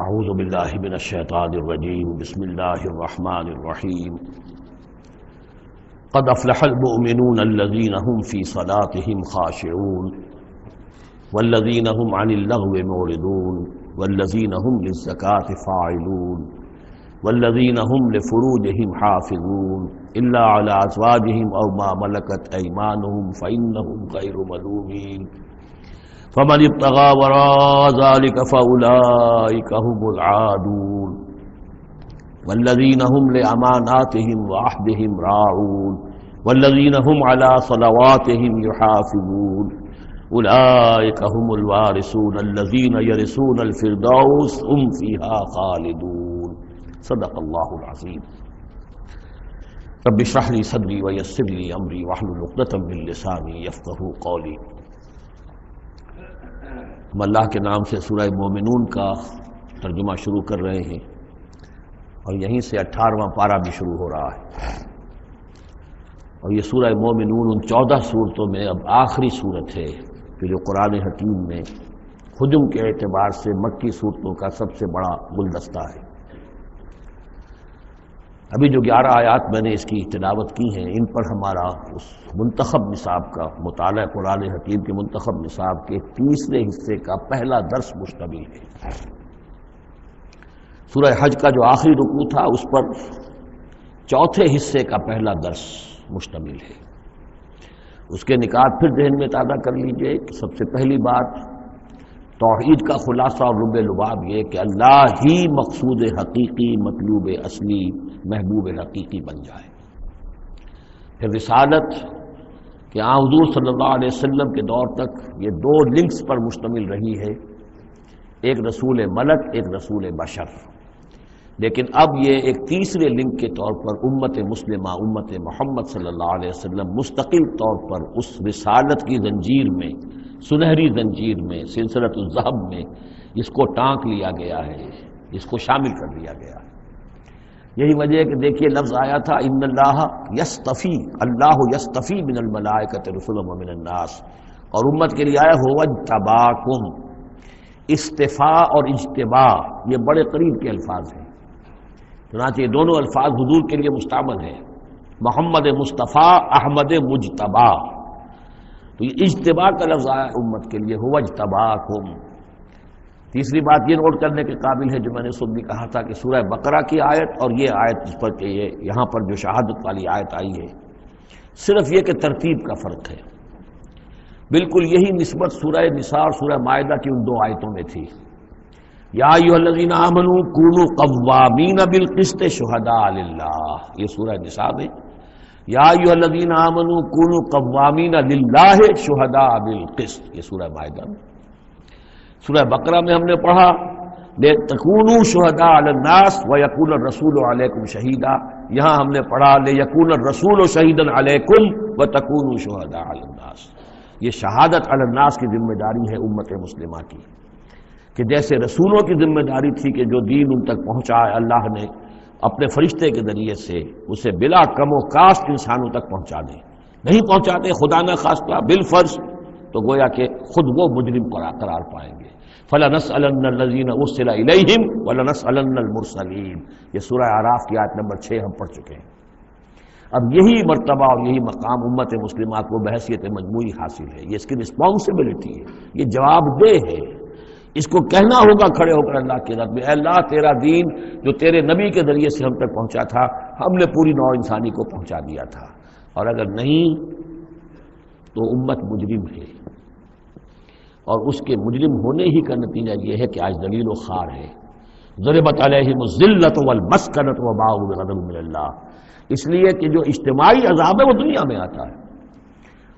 اعوذ باللہ من الشیطان الرجیم بسم اللہ الرحمن الرحیم قد افلح المؤمنون الذین هم فی صلاتهم خاشعون والذین هم عن اللغو معرضون والذین هم للزکاة فاعلون والذین هم لفروجهم حافظون الا علی ازواجهم او ما ملکت ایمانهم فإنهم غیر ملومین فمن ابتغى وراء ذلك فأولئك هم العادون والذين هم لأماناتهم وعهدهم راعون والذين هم على صلواتهم يحافظون أولئك هم الوارثون الذين يرثون الفردوس هم فيها خالدون صدق الله العظيم رب اشرح لي صدري ويسر لي أمري واحلل عقدة من لساني يفقهوا قولي۔ ہم اللہ کے نام سے سورہ مومنون کا ترجمہ شروع کر رہے ہیں اور یہیں سے 18واں پارہ بھی شروع ہو رہا ہے، اور یہ سورہ مومنون ان 14 صورتوں میں اب آخری صورت ہے کہ جو قرآن حکیم میں حجم کے اعتبار سے مکی صورتوں کا سب سے بڑا گلدستہ ہے۔ ابھی جو 11 آیات میں نے اس کی تلاوت کی ہیں، ان پر ہمارا اس منتخب نصاب کا مطالعہ قرآن حکیم کے منتخب نصاب کے تیسرے حصے کا پہلا درس مشتمل ہے۔ سورہ حج کا جو آخری رکوع تھا اس پر چوتھے حصے کا پہلا درس مشتمل ہے۔ اس کے نکات پھر ذہن میں تازہ کر لیجئے کہ سب سے پہلی بات توحید کا خلاصہ اور لب لباب یہ کہ اللہ ہی مقصود حقیقی، مطلوب اصلی، محبوب حقیقی بن جائے۔ پھر رسالت کہ حضور صلی اللہ علیہ وسلم کے دور تک یہ 2 لنکس پر مشتمل رہی ہے، ایک رسول ملک، ایک رسول بشر، لیکن اب یہ ایک تیسرے لنک کے طور پر امت مسلمہ، امت محمد صلی اللہ علیہ وسلم مستقل طور پر اس رسالت کی زنجیر میں، سنہری زنجیر میں، سلسلۃ الذہب میں اس کو ٹانک لیا گیا ہے، اس کو شامل کر لیا گیا ہے۔ یہی وجہ ہے کہ دیکھیے لفظ آیا تھا ان اللہ یستفی، اللہ یستفی من الملائکۃ رسلا ومن الناس، اور امت کے لیے آیا هو اجتباکم۔ استفاء اور اجتباء یہ بڑے قریب کے الفاظ ہیں، چنانچہ یہ دونوں الفاظ حضور کے لیے مستعمل ہیں، محمد مصطفیٰ، احمد مجتبی۔ تو یہ اجتباء کا لفظ آیا امت کے لیے هو اجتباکم۔ تیسری بات یہ نوٹ کرنے کے قابل ہے جو میں نے صبح بھی کہا تھا کہ سورہ بقرہ کی آیت اور یہ آیت جس پر کہ یہ یہاں پر جو شہادت والی آیت آئی ہے، صرف یہ کہ ترتیب کا فرق ہے۔ بالکل یہی نسبت سورہ نساء اور سورہ مائدہ کی ان 2 آیتوں میں تھی۔ یا ایھا الذین آمنوا کونوا قوامین بالقسط شہداء للہ، یہ سورہ نساء میں۔ یا ایھا الذین آمنوا کونوا قوامین للہ شہداء بالقسط، یہ سورہ مائدہ میں۔ سورہ بقرہ میں ہم نے پڑھا لِتَكُونُوا شُهَدَاءَ عَلَى النَّاسِ وَيَكُونَ الرَّسُولُ عَلَيْكُمْ شَهِيدًا، یہاں ہم نے پڑھا لِيَكُونَ الرَّسُولُ شَهِيدًا عَلَيْكُمْ وَتَكُونُوا شُهَدَاءَ عَلَى النَّاسِ۔ یہ شہادت علی الناس کی ذمہ داری ہے امت مسلمہ کی، کہ جیسے رسولوں کی ذمہ داری تھی کہ جو دین ان تک پہنچا ہے اللہ نے اپنے فرشتے کے ذریعے سے اسے بلا کم و کاسٹ انسانوں تک پہنچا دیں، نہیں پہنچاتے خدا نہ خواستہ بالفرض تو گویا کہ خود وہ مجرم قرار پائیں گے۔ فَلَنَسْأَلَنَّ الَّذِينَ أُرْسِلَ إِلَيْهِمْ وَلَنَسْأَلَنَّ الْمُرْسَلِينَ، یہ سورہ اعراف کی آیت نمبر 6 ہم پڑھ چکے ہیں۔ اب یہی مرتبہ اور یہی مقام امت مسلمہ کو بحیثیت مجموعی حاصل ہے، یہ اس کی رسپانسبلٹی ہے، یہ جواب دہ ہے، اس کو کہنا ہوگا کھڑے ہو کر اللہ کی رب میں، اے اللہ تیرا دین جو تیرے نبی کے ذریعے سے ہم تک پہنچا تھا ہم نے پوری نوع انسانی کو پہنچا دیا تھا، اور اگر نہیں تو امت مجرم ہے، اور اس کے مجرم ہونے ہی کا نتیجہ یہ ہے کہ آج ذلیل و خوار ہے۔ ضربت علیہم الذلۃ والمسکنۃ وباءوا بغضب من اللہ، اس لیے کہ جو اجتماعی عذاب ہے وہ دنیا میں آتا ہے،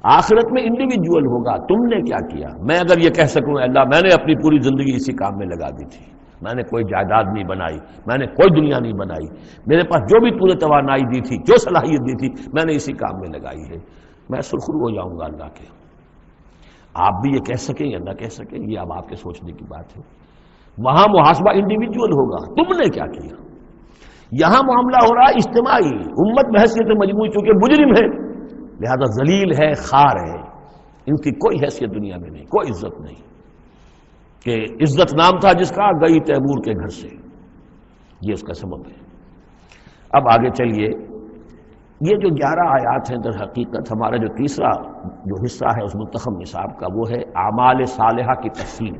آخرت میں انڈیویجول ہوگا۔ تم نے کیا کیا؟ میں اگر یہ کہہ سکوں اللہ میں نے اپنی پوری زندگی اسی کام میں لگا دی تھی، میں نے کوئی جائیداد نہیں بنائی، میں نے کوئی دنیا نہیں بنائی، میرے پاس جو بھی تو نے توانائی دی تھی، جو صلاحیت دی تھی میں نے اسی کام میں لگائی ہے، میں سرخرو ہو جاؤں گا اللہ کے۔ آپ بھی یہ کہہ سکیں یا نہ کہہ سکیں یہ اب آپ کے سوچنے کی بات ہے، وہاں محاسبہ انڈیویجول ہوگا، تم نے کیا کیا۔ یہاں معاملہ ہو رہا ہے اجتماعی، امت بحیثیت مجموعی چونکہ مجرم ہے لہذا ذلیل ہے، خوار ہے، ان کی کوئی حیثیت دنیا میں نہیں، کوئی عزت نہیں۔ کہ عزت نام تھا جس کا، گئی تیمور کے گھر سے، یہ اس کا سبب ہے۔ اب آگے چلیے، یہ جو 11 آیات ہیں در حقیقت ہمارا جو تیسرا جو حصہ ہے اس منتخب نصاب کا، وہ ہے اعمال صالحہ کی تفصیل۔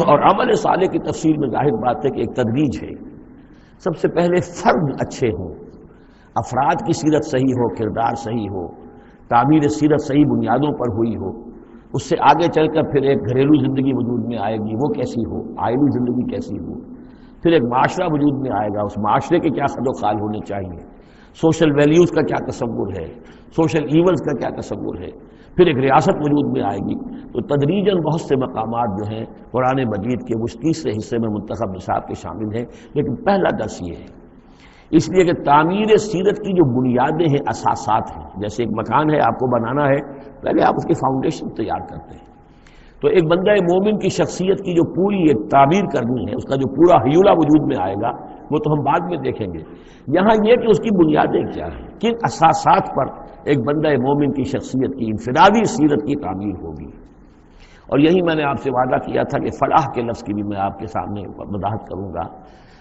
اور عمل صالح کی تفصیل میں ظاہر بات ہے کہ ایک تدریج ہے۔ سب سے پہلے فرد اچھے ہوں، افراد کی سیرت صحیح ہو، کردار صحیح ہو، تعمیر سیرت صحیح بنیادوں پر ہوئی ہو، اس سے آگے چل کر پھر ایک گھریلو زندگی وجود میں آئے گی، وہ کیسی ہو، آئلی زندگی کیسی ہو، پھر ایک معاشرہ وجود میں آئے گا، اس معاشرے کے کیا خد و خال ہونے چاہیے، سوشل ویلیوز کا کیا تصور ہے، سوشل ایونز کا کیا تصور ہے، پھر ایک ریاست وجود میں آئے گی۔ تو تدریجاً بہت سے مقامات جو ہیں قرآن مجید کے اس تیسرے حصے میں منتخب نصاب کے شامل ہیں، لیکن پہلا درس یہ ہے، اس لیے کہ تعمیر سیرت کی جو بنیادیں ہیں، اساسات ہیں، جیسے ایک مکان ہے آپ کو بنانا ہے، پہلے آپ اس کی فاؤنڈیشن تیار کرتے ہیں، تو ایک بندہ مومن کی شخصیت کی جو پوری ایک تعمیر کرنی ہے، اس کا جو پورا حیولہ وجود میں آئے گا، وہ تو ہم بعد میں دیکھیں گے۔ یہاں یہ کہ اس کی بنیادیں کیا ہیں، کن اساسات پر ایک بندہ مومن کی شخصیت کی انفرادی سیرت کی تعمیر ہوگی۔ اور یہی میں نے آپ سے وعدہ کیا تھا کہ فلاح کے لفظ کی بھی میں آپ کے سامنے وضاحت کروں گا۔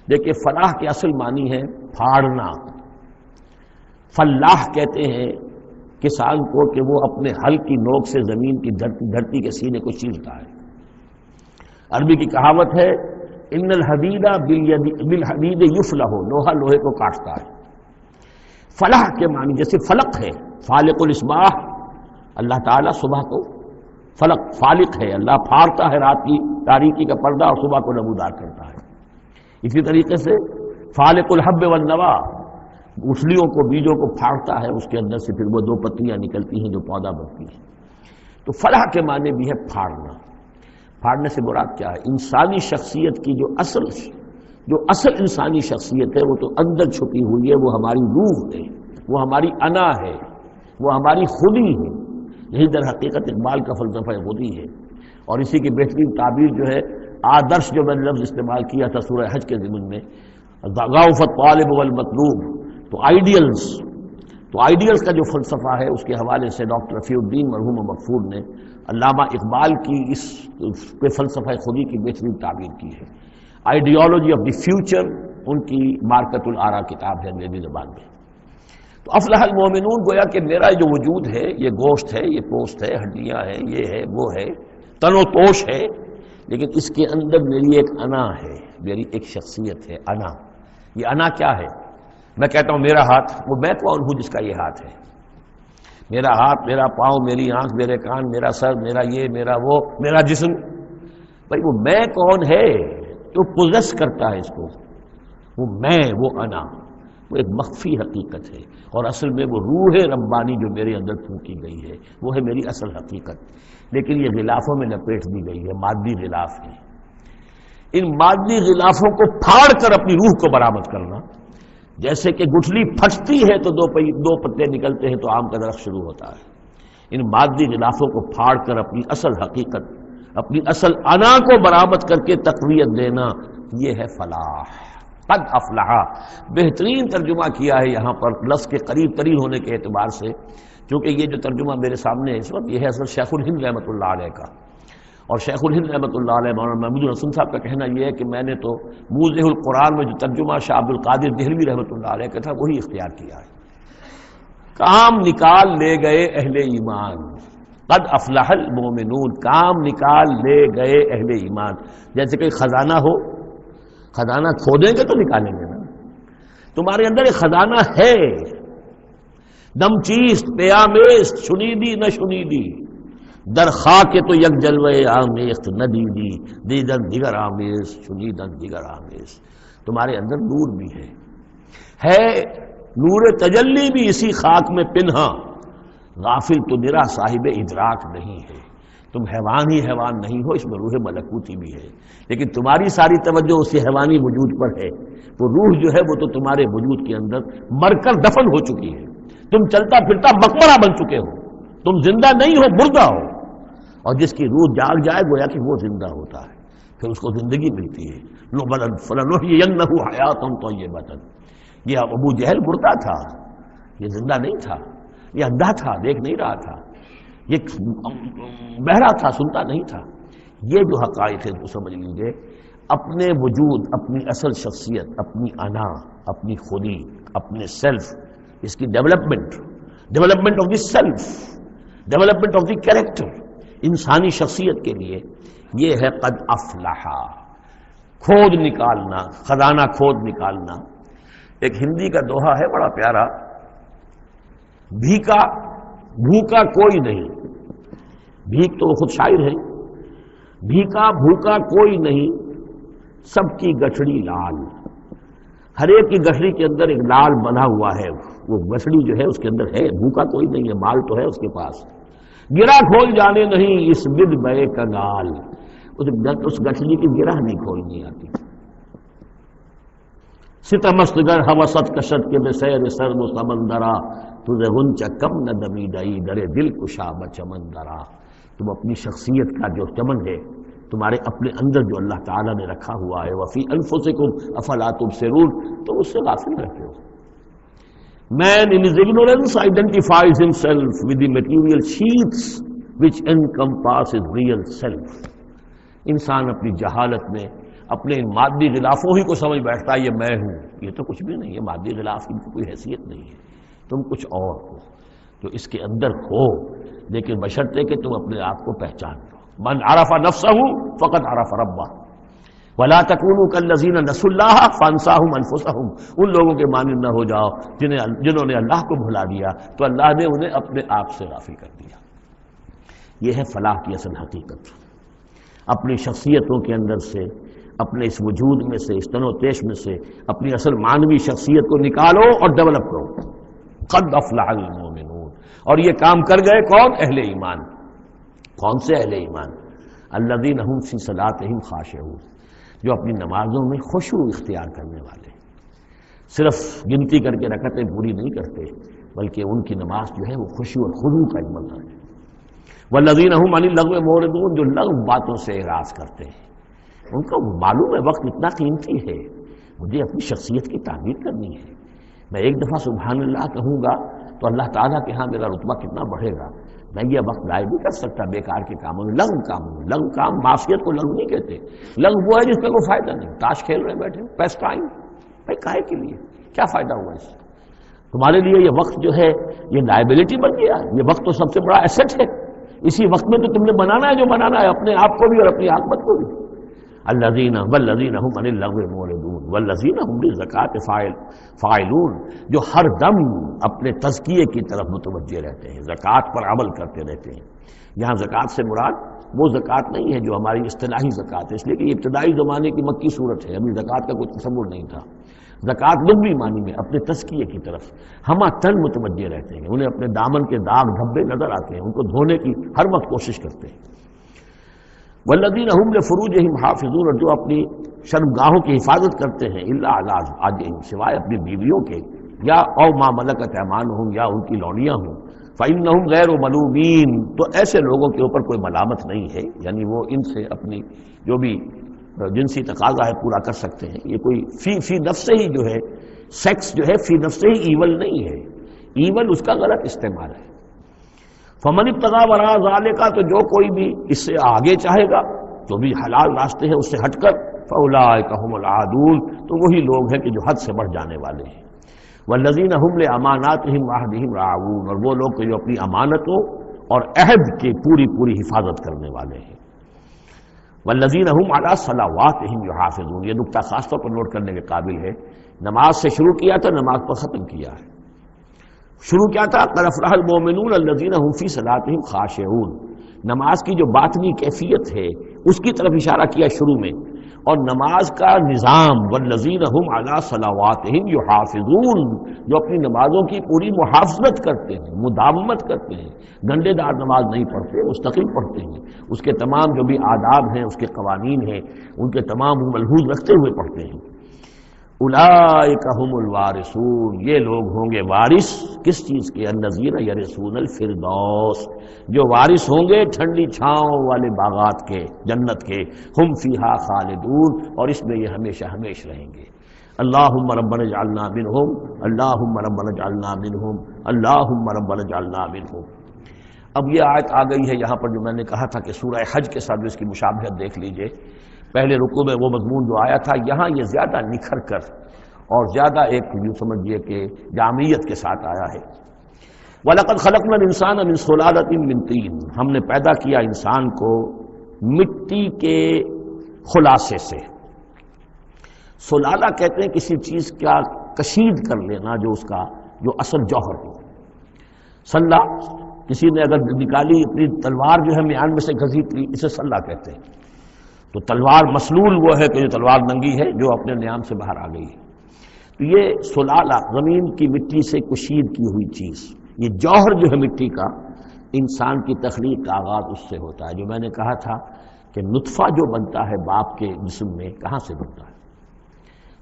دیکھیے، فلاح کے اصل معنی ہے پھاڑنا۔ فلاح کہتے ہیں کسان کو کہ وہ اپنے ہل کی نوک سے زمین کی دھرتی کے سینے کو چیرتا ہے۔ عربی کی کہاوت ہے، ان الحدید بالحدید یفلح، لوہا لوہے کو کاٹتا ہے۔ فلاح کے معنی جیسے فلق ہے، فالق الاسباح، اللہ تعالیٰ صبح کو فلق فالق ہے، اللہ پھاڑتا ہے رات کی تاریکی کا پردہ اور صبح کو نمودار کرتا ہے۔ اسی طریقے سے فالق الحب والنوا، گٹھلیوں کو، بیجوں کو پھاڑتا ہے، اس کے اندر سے پھر وہ 2 پتیاں نکلتی ہیں جو پودا بنتی ہیں۔ تو فلاح کے معنی بھی ہے پھاڑنا۔ پھاڑنے سے مراد کیا ہے؟ انسانی شخصیت کی جو اصل انسانی شخصیت ہے، وہ تو اندر چھپی ہوئی ہے، وہ ہماری روح ہے، وہ ہماری انا ہے، وہ ہماری خودی ہے۔ یہی در حقیقت اقبال کا فلسفہ خودی ہے۔ اور اسی کی بہترین تعبیر جو ہے، آدرش جو میں نے لفظ استعمال کیا تھا سورہ حج کے ضمن میں، ضعف الطالب والمطلوب، تو آئیڈیلز کا جو فلسفہ ہے، اس کے حوالے سے ڈاکٹر رفیع الدین مرحوم مغفور نے علامہ اقبال کی اس پہ فلسفہ خودی کی بہترین تعبیر کی ہے۔ آئیڈیالوجی آف دی فیوچر ان کی مارکت الآراء کتاب ہے انگریزی زبان میں۔ تو افلح المومنون، گویا کہ میرا جو وجود ہے، یہ گوشت ہے، یہ پوست ہے، ہڈیاں ہیں، یہ ہے، وہ ہے، تن و توش ہے، لیکن اس کے اندر میری ایک انا ہے، میری ایک شخصیت ہے، انا۔ یہ انا کیا ہے؟ میں کہتا ہوں میرا ہاتھ، وہ میں کون ہوں جس کا یہ ہاتھ ہے؟ میرا ہاتھ، میرا پاؤں، میری آنکھ، میرے کان، میرا سر، میرا یہ، میرا وہ، میرا جسم، بھائی وہ میں کون ہے جو پوزیس کرتا ہے اس کو؟ وہ میں، وہ انا، وہ ایک مخفی حقیقت ہے، اور اصل میں وہ روح ربانی جو میرے اندر پھونکی گئی ہے، وہ ہے میری اصل حقیقت، لیکن یہ غلافوں میں لپیٹ دی گئی ہے، مادی غلاف ہے۔ ان مادی غلافوں کو پھاڑ کر اپنی روح کو برآمد کرنا، جیسے کہ گٹھلی پھٹتی ہے تو 2 پتے نکلتے ہیں تو آم کا درخت شروع ہوتا ہے۔ ان مادی غلافوں کو پھاڑ کر اپنی اصل حقیقت، اپنی اصل انا کو برآمد کر کے تقویت دینا، یہ ہے فلاح۔ قد افلح، بہترین ترجمہ کیا ہے یہاں پر لفظ کے قریب ترین ہونے کے اعتبار سے، کیونکہ یہ جو ترجمہ میرے سامنے ہے اس وقت، یہ ہے اصل شیخ الہند رحمۃ اللہ علیہ کا۔ اور شیخ الہند رحمۃ اللہ علیہ مولانا محمود الحسن صاحب کا کہنا یہ ہے کہ میں نے تو موضح القرآن میں جو ترجمہ شاہ عبد القادر دہلوی رحمۃ اللہ علیہ کا تھا وہی اختیار کیا ہے۔ کام نکال لے گئے اہل ایمان، قد افلح المومنون، کام نکال لے گئے اہل ایمان۔ جیسے کوئی خزانہ ہو، خزانہ کھودیں گے تو نکالیں گے نا، تمہارے اندر ایک خزانہ ہے، دم چیست پیامیست، شنیدی نہ شنیدی، در خاک تو یک جلوے آمیخت ندیدی، دیدن دیگر آمیز، شنیدن دیگر آمیز۔ تمہارے اندر نور بھی ہے نور تجلی بھی اسی خاک میں پنہا، غافل تو نرا صاحب ادراک نہیں ہے۔ تم حیوان ہی حیوان نہیں ہو، اس میں روح ملکوتی بھی ہے، لیکن تمہاری ساری توجہ اسی حیوانی وجود پر ہے۔ وہ روح جو ہے وہ تو تمہارے وجود کے اندر مر کر دفن ہو چکی ہے، تم چلتا پھرتا مقبرہ بن چکے ہو، تم زندہ نہیں ہو، مردہ ہو۔ اور جس کی روح جاگ جائے گویا کہ وہ زندہ ہوتا ہے، پھر اس کو زندگی ملتی ہے۔ فَلَنُحْيِيَنَّهُ حَيَاةً طَيِّبَةً۔ یہ ابو جہل مردہ تھا، یہ زندہ نہیں تھا، یہ اندھا تھا، دیکھ نہیں رہا تھا، یہ بہرا تھا، سنتا نہیں تھا، یہ جو حقائق ہے تو سمجھ لیجیے، اپنے وجود، اپنی اصل شخصیت، اپنی انا، اپنی خودی، اپنے سیلف، اس کی development of the self, development of the character, انسانی شخصیت کے لیے یہ ہے قد افلح، کھود نکالنا، خزانہ کھود نکالنا۔ ایک ہندی کا دوہا ہے بڑا پیارا، بھوکا کوئی نہیں، بھیک تو وہ خود شاعر ہے، بھوکا کوئی نہیں، سب کی گٹھڑی لال، ہر ایک کی گٹھڑی کے اندر ایک لال بندھا ہوا ہے، وہ گٹھڑی جو ہے اس کے اندر ہے، بھوکا کوئی نہیں ہے، مال تو ہے اس کے پاس، گرہ کھول جانے نہیں اس بد بے کنگال، اس گٹھڑی کی گرہ نہیں کھولنی آتی۔ ستمست گر حوست کشت کے بے سیر سرد و سمندرا، تجھے غنچہ کم نہ دمیدئی درے دل کشا بچمندرا۔ تم اپنی شخصیت کا جو چمن ہے، تمہارے اپنے اندر جو اللہ تعالیٰ نے رکھا ہوا ہے، وفی انفسکم افلا تبصرون، تو اس سے غافل رہتے ہو۔ Man in his ignorance identifies himself with the material sheaths which encompass his real self۔ انسان اپنی جہالت میں اپنے ان مادی غلافوں ہی کو سمجھ بیٹھتا ہے یہ میں ہوں، یہ تو کچھ بھی نہیں ہے، مادی غلاف کی کوئی حیثیت نہیں ہے، تم کچھ اور ہو جو اس کے اندر ہو، لیکن بشرطے کہ تم اپنے آپ کو پہچان لو۔ من عرف نفسہ فقد عرف ربہ ولا تکونوا کالذین نسوا اللہ فانساہم انفسہم۔ ان لوگوں کے مانند نہ ہو جاؤ جنہوں نے اللہ کو بھلا دیا تو اللہ نے انہیں اپنے آپ سے غافل کر دیا۔ یہ ہے فلاح کی اصل حقیقت، اپنی شخصیتوں کے اندر سے، اپنے اس وجود میں سے، اس تن و تیش میں سے اپنی اصل مانوی شخصیت کو نکالو اور ڈیولپ کرو۔ قد افلح المؤمنون، اور یہ کام کر گئے کون؟ اہل ایمان۔ کون سے اہل ایمان؟ الذین هم فی صلاتہم خاشعون، جو اپنی نمازوں میں خشوع اختیار کرنے والے، صرف گنتی کر کے رکعتیں پوری نہیں کرتے، بلکہ ان کی نماز جو ہے وہ خشوع اور خضوع کا ایک منظر ہے۔ والذین هم عن اللغو معرضون، جو لغو باتوں سے اعراض کرتے ہیں، ان کو معلوم ہے وقت اتنا قیمتی ہے، مجھے اپنی شخصیت کی تعمیر کرنی ہے، میں ایک دفعہ سبحان اللہ کہوں گا تو اللہ تعالیٰ کے ہاں میرا رتبہ کتنا بڑھے گا، میں یہ وقت ضائع نہیں کر سکتا بیکار کے کاموں میں، لغو کاموں میں۔ لغو کام، معصیت کو لغو نہیں کہتے، لغو وہ ہے جس میں کوئی فائدہ نہیں، تاش کھیل رہے بیٹھے، پیس ٹائم، بھائی کاہے کے لیے، کیا فائدہ ہوا اس سے؟ تمہارے لیے یہ وقت جو ہے یہ لائبلٹی بن گیا، یہ وقت تو سب سے بڑا ایسٹ ہے، اسی وقت میں تو تم نے بنانا ہے جو بنانا ہے، اپنے آپ کو بھی اور اپنی عاقبت کو بھی۔ الذین والذین هم عن اللغو معرضون والذین هم للزکاۃ فاعلون، جو ہر دم اپنے تزکیے کی طرف متوجہ رہتے ہیں، زکوٰۃ پر عمل کرتے رہتے ہیں۔ یہاں زکوٰۃ سے مراد وہ زکوٰۃ نہیں ہے جو ہماری اصطلاحی زکوٰۃ ہے، اس لیے کہ یہ ابتدائی زمانے کی مکی صورت ہے، ابھی زکوٰۃ کا کوئی تصور نہیں تھا۔ زکوٰۃ لغوی معنی میں اپنے تزکیے کی طرف ہمہ تن متوجہ رہتے ہیں، انہیں اپنے دامن کے داغ دھبے نظر آتے ہیں، ان کو دھونے کی ہر وقت کوشش کرتے ہیں۔ والذین هم لفروجہم حافظون، اور جو اپنی شرمگاہوں کی حفاظت کرتے ہیں، الا علی ازواجہم، سوائے اپنی بیویوں کے، یا او ما ملکت ایمانہم، یا ان کی لونیاں ہوں، فإنہم غیر ملومین، تو ایسے لوگوں کے اوپر کوئی ملامت نہیں ہے، یعنی وہ ان سے اپنی جو بھی جنسی تقاضا ہے پورا کر سکتے ہیں۔ یہ کوئی فی نفس ہی جو ہے، سیکس جو ہے فی نفس ہی ایول نہیں ہے، ایول اس کا غلط استعمال ہے۔ فمن ابتغى وراء ذلك، تو جو کوئی بھی اس سے آگے چاہے گا، جو بھی حلال راستے ہیں اس سے ہٹ کر، فاولئک هم العادون، تو وہی لوگ ہیں کہ جو حد سے بڑھ جانے والے ہیں۔ والذین هم لاماناتهم وعهدهم راعون، اور وہ لوگ کہ جو اپنی امانتوں اور عہد کی پوری حفاظت کرنے والے ہیں۔ والذین هم علی صلواتهم یحافظون، یہ نقطہ خاص طور پر نوٹ کرنے کے قابل ہے، نماز سے شروع کیا تھا، نماز پر ختم کیا ہے۔ شروع کیا تھا قد افلح المؤمنون الذین هم فی صلاتهم خاشعون، نماز کی جو باطنی کیفیت ہے اس کی طرف اشارہ کیا شروع میں، اور نماز کا نظام والذین هم علی صلواتهم یحافظون، جو اپنی نمازوں کی پوری محافظت کرتے ہیں، مداومت کرتے ہیں، گنڈے دار نماز نہیں پڑھتے، مستقل پڑھتے ہیں، اس کے تمام جو بھی آداب ہیں، اس کے قوانین ہیں، ان کے تمام ملحوظ رکھتے ہوئے پڑھتے ہیں۔ اولئک هم الوارثون، یہ لوگ ہوں گے وارث کس چیز کے؟ الذین یرثون الفردوس، جو وارث ہوں گے ٹھنڈی چھاؤں والے باغات کے، جنت کے، ہم فیہا خالدون، اور اس میں یہ ہمیشہ ہمیش رہیں گے۔ اللہم ربنا اجعلنا منہم، اللہم ربنا اجعلنا منہم، اللہم ربنا اجعلنا منہم۔ اب یہ آیت آ گئی ہے یہاں پر جو میں نے کہا تھا کہ سورہ حج کے ساتھ اس کی مشابہت دیکھ لیجئے. پہلے رکوع میں وہ مضمون جو آیا تھا، یہاں یہ زیادہ نکھر کر اور زیادہ ایک یوں سمجھیے کہ جامعیت کے ساتھ آیا ہے. وَلَقَدْ خَلَقْنَا الْإِنسَانَ مِنْ صُلَالَةٍ مِنْ طِينٍ، ہم نے پیدا کیا انسان کو مٹی کے خلاصے سے. سلالہ کہتے ہیں کسی چیز کا کشید کر لینا جو اس کا جو اصل جوہر ہو. سلہ کسی نے اگر نکالی اپنی تلوار جو ہے میان میں سے گھسیٹ لی، اسے سلہ کہتے ہیں. تو تلوار مسلول وہ ہے کہ جو تلوار ننگی ہے جو اپنے نیام سے باہر آ گئی ہے. تو یہ سلالہ زمین کی مٹی سے کشید کی ہوئی چیز، یہ جوہر جو ہے مٹی کا، انسان کی تخلیق کا آغاز اس سے ہوتا ہے. جو میں نے کہا تھا کہ نطفہ جو بنتا ہے باپ کے جسم میں کہاں سے بنتا ہے؟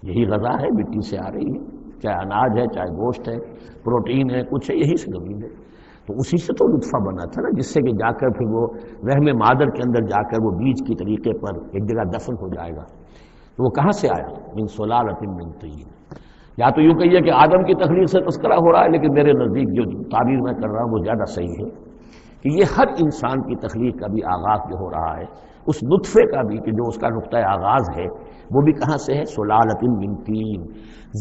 یہی غذا ہے، مٹی سے آ رہی ہے، چاہے اناج ہے چاہے گوشت ہے پروٹین ہے کچھ ہے، یہی سے زمین ہے. تو اسی سے تو نطفہ بنا تھا نا، جس سے کہ جا کر پھر وہ رحم مادر کے اندر جا کر وہ بیج کی طریقے پر ایک جگہ دفن ہو جائے گا. تو وہ کہاں سے آیا؟ من صلالۃ من طین. یا تو یوں کہیے کہ آدم کی تخلیق سے تذکرہ ہو رہا ہے، لیکن میرے نزدیک جو تعبیر میں کر رہا ہوں وہ زیادہ صحیح ہے کہ یہ ہر انسان کی تخلیق کا بھی آغاز جو ہو رہا ہے اس نطفے کا بھی، کہ جو اس کا نقطہ آغاز ہے وہ بھی کہاں سے ہے؟ صلالۃ من طین.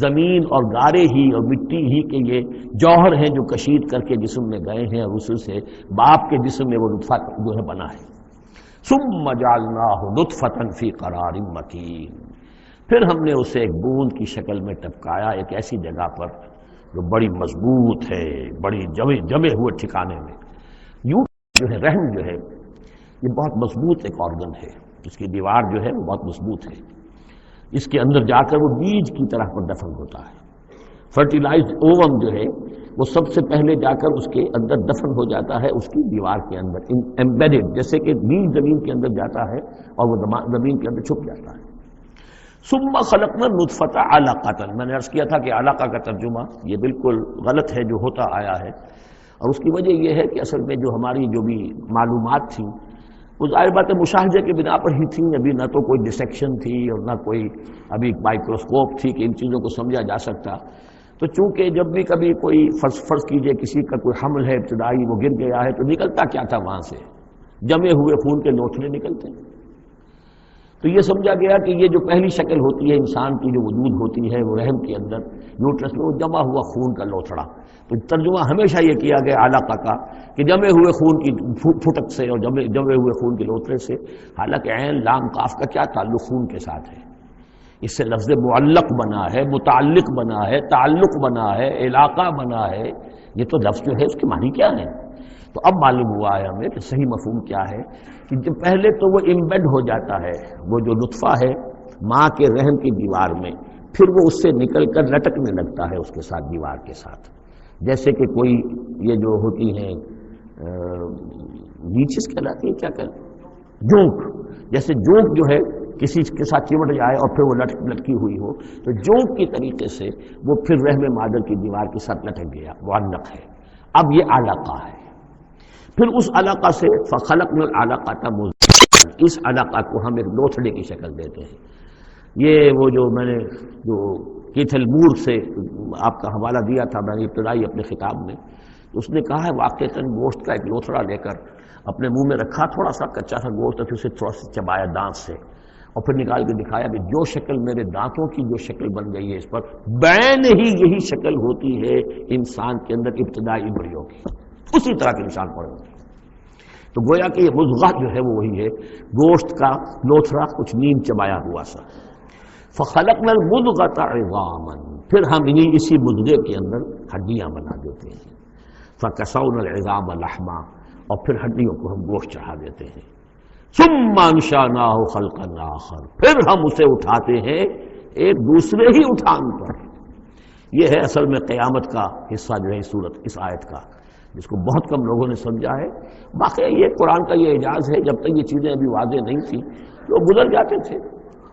زمین اور گارے ہی اور مٹی ہی کے یہ جوہر ہیں جو کشید کر کے جسم میں گئے ہیں، اور اس سے باپ کے جسم میں وہ نطفہ جو ہے بنا ہے. ثم جعلناہ نطفۃ فی قرار مکین، پھر ہم نے اسے ایک بوند کی شکل میں ٹپکایا ایک ایسی جگہ پر جو بڑی مضبوط ہے، بڑی جمے ہوئے ٹھکانے میں. یوں جو ہے رحم جو ہے یہ بہت مضبوط ایک آرگن ہے، اس کی دیوار جو ہے وہ بہت مضبوط ہے. اس کے اندر جا کر وہ بیج کی طرح پر دفن ہوتا ہے. فرٹیلائزڈ اووم جو ہے وہ سب سے پہلے جا کر اس کے اندر دفن ہو جاتا ہے، اس کی دیوار کے اندر ایمبیڈڈ، جیسے کہ بیج زمین کے اندر جاتا ہے اور وہ زمین کے اندر چھپ جاتا ہے. ثم خلقنا النطفۃ علقۃ، میں نے عرض کیا تھا کہ علقہ کا ترجمہ یہ بالکل غلط ہے جو ہوتا آیا ہے، اور اس کی وجہ یہ ہے کہ اصل میں جو ہماری جو بھی معلومات تھیں وہ ظاہر بات ہے مشاہدے کی بنا پر ہی تھیں. ابھی نہ تو کوئی ڈسیکشن تھی اور نہ کوئی ابھی مائکروسکوپ تھی کہ ان چیزوں کو سمجھا جا سکتا. تو چونکہ جب بھی کبھی کوئی فرض کیجئے کسی کا کوئی حمل ہے ابتدائی، وہ گر گیا ہے، تو نکلتا کیا تھا وہاں سے؟ جمے ہوئے خون کے لوتھڑے نکلتے ہیں. تو یہ سمجھا گیا کہ یہ جو پہلی شکل ہوتی ہے انسان کی جو وجود ہوتی ہے وہ رحم کے اندر یوٹرس میں، وہ جمع ہوا خون کا لوتھڑا. تو ترجمہ ہمیشہ یہ کیا گیا علقہ کا کہ جمے ہوئے خون کی پھٹک سے اور جمے ہوئے خون کے لوتھڑے سے. حالانکہ عین لام قاف کا کیا تعلق خون کے ساتھ ہے؟ اس سے لفظ معلق بنا ہے، متعلق بنا ہے، تعلق بنا ہے، علاقہ بنا ہے. یہ تو لفظ جو ہے اس کے معنی کیا ہے؟ تو اب معلوم ہوا ہے ہمیں کہ صحیح مفہوم کیا ہے کہ جب پہلے تو وہ امبیڈ ہو جاتا ہے، وہ جو نطفہ ہے ماں کے رحم کی دیوار میں، پھر وہ اس سے نکل کر لٹکنے لگتا ہے اس کے ساتھ دیوار کے ساتھ. جیسے کہ کوئی یہ جو ہوتی ہیں نیچز کہلاتی ہے، کیا کہتے جونک، جیسے جونک جو ہے کسی کے ساتھ چمٹ جائے اور پھر وہ لٹکی ہوئی ہو، تو جونک کی طریقے سے وہ پھر رحم مادر کی دیوار کے ساتھ لٹک گیا، وہ علق ہے. اب یہ علقہ ہے. پھر اس علقہ سے فخلقنا العلقۃ مضغۃ، اس علقہ کو ہم ایک لوتھڑے کی شکل دیتے ہیں. یہ وہ جو میں نے جو کیتھل مور سے آپ کا حوالہ دیا تھا میں نے ابتدائی اپنے خطاب میں، اس نے کہا ہے واقعتاً گوشت کا ایک لوتھڑا لے کر اپنے منہ میں رکھا، تھوڑا سا کچا سا گوشت، پھر اسے تھوڑا سا چبایا دانت سے، اور پھر نکال کے دکھایا کہ جو شکل میرے دانتوں کی جو شکل بن گئی ہے اس پر بین ہی یہی شکل ہوتی ہے انسان کے اندر ابتدائی امبریو کی، اسی طرح کے انسان پڑے ہوتے ہیں. تو گویا کہ یہ مضغہ جو ہے وہ وہی ہے، گوشت کا لوتھڑا کچھ نیم چبایا ہوا سا. فخلقنا المضغۃ عظاما، پھر ہم اسی مضغے کے اندر ہڈیاں بنا دیتے ہیں. فکسونا العظام لحما، اور پھر ہڈیوں کو ہم گوشت چڑھا دیتے ہیں. ثم انشأناہ خلقا آخر، پھر ہم اسے اٹھاتے ہیں ایک دوسرے ہی اٹھان پر. یہ ہے اصل میں قیامت کا حصہ جو ہے اس آیت کا، جس کو بہت کم لوگوں نے سمجھا ہے. باقی یہ قرآن کا یہ اعجاز ہے، جب تک یہ چیزیں ابھی واضح نہیں تھیں لوگ گزر جاتے تھے،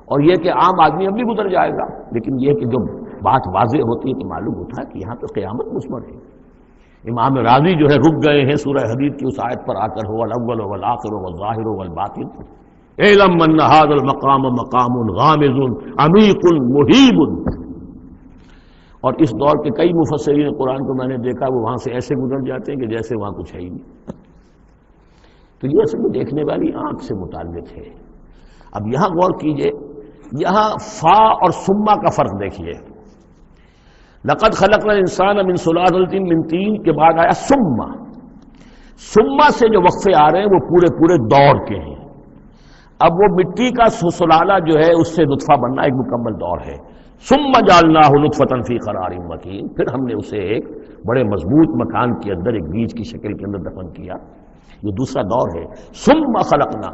اور یہ کہ عام آدمی اب بھی گزر جائے گا، لیکن یہ کہ جب بات واضح ہوتی ہے تو معلوم ہوتا ہے کہ یہاں تو قیامت مثمر ہے. امام راضی جو ہے رک گئے ہیں سورہ حدید کی اس آیت پر آ کر، هو الاول والآخر والظاہر والباطن اعلم ان هذا المقام مقام غامض عمیق مہیب. اور اس دور کے کئی مفسرین قرآن کو میں نے دیکھا وہ وہاں سے ایسے گزر جاتے ہیں کہ جیسے وہاں کچھ ہے ہی نہیں. تو یہ اصل میں دیکھنے والی آنکھ سے متعلق ہے۔ اب یہاں غور کیجئے، یہاں فا اور سما کا فرق دیکھیے۔ لقد خلقنا الانسان من سلالۃ من طین کے بعد آیا سما۔ سما سے جو وقفے آ رہے ہیں وہ پورے پورے دور کے ہیں۔ اب وہ مٹی کا سلالہ جو ہے اس سے نطفہ بننا ایک مکمل دور ہے۔ ثم جعلناہ نطفۃ فی قرار مکین، پھر ہم نے اسے ایک بڑے مضبوط مکان کے اندر ایک بیج کی شکل کے اندر دفن کیا۔ یہ دوسرا دور ہے۔ ثم خلقنا،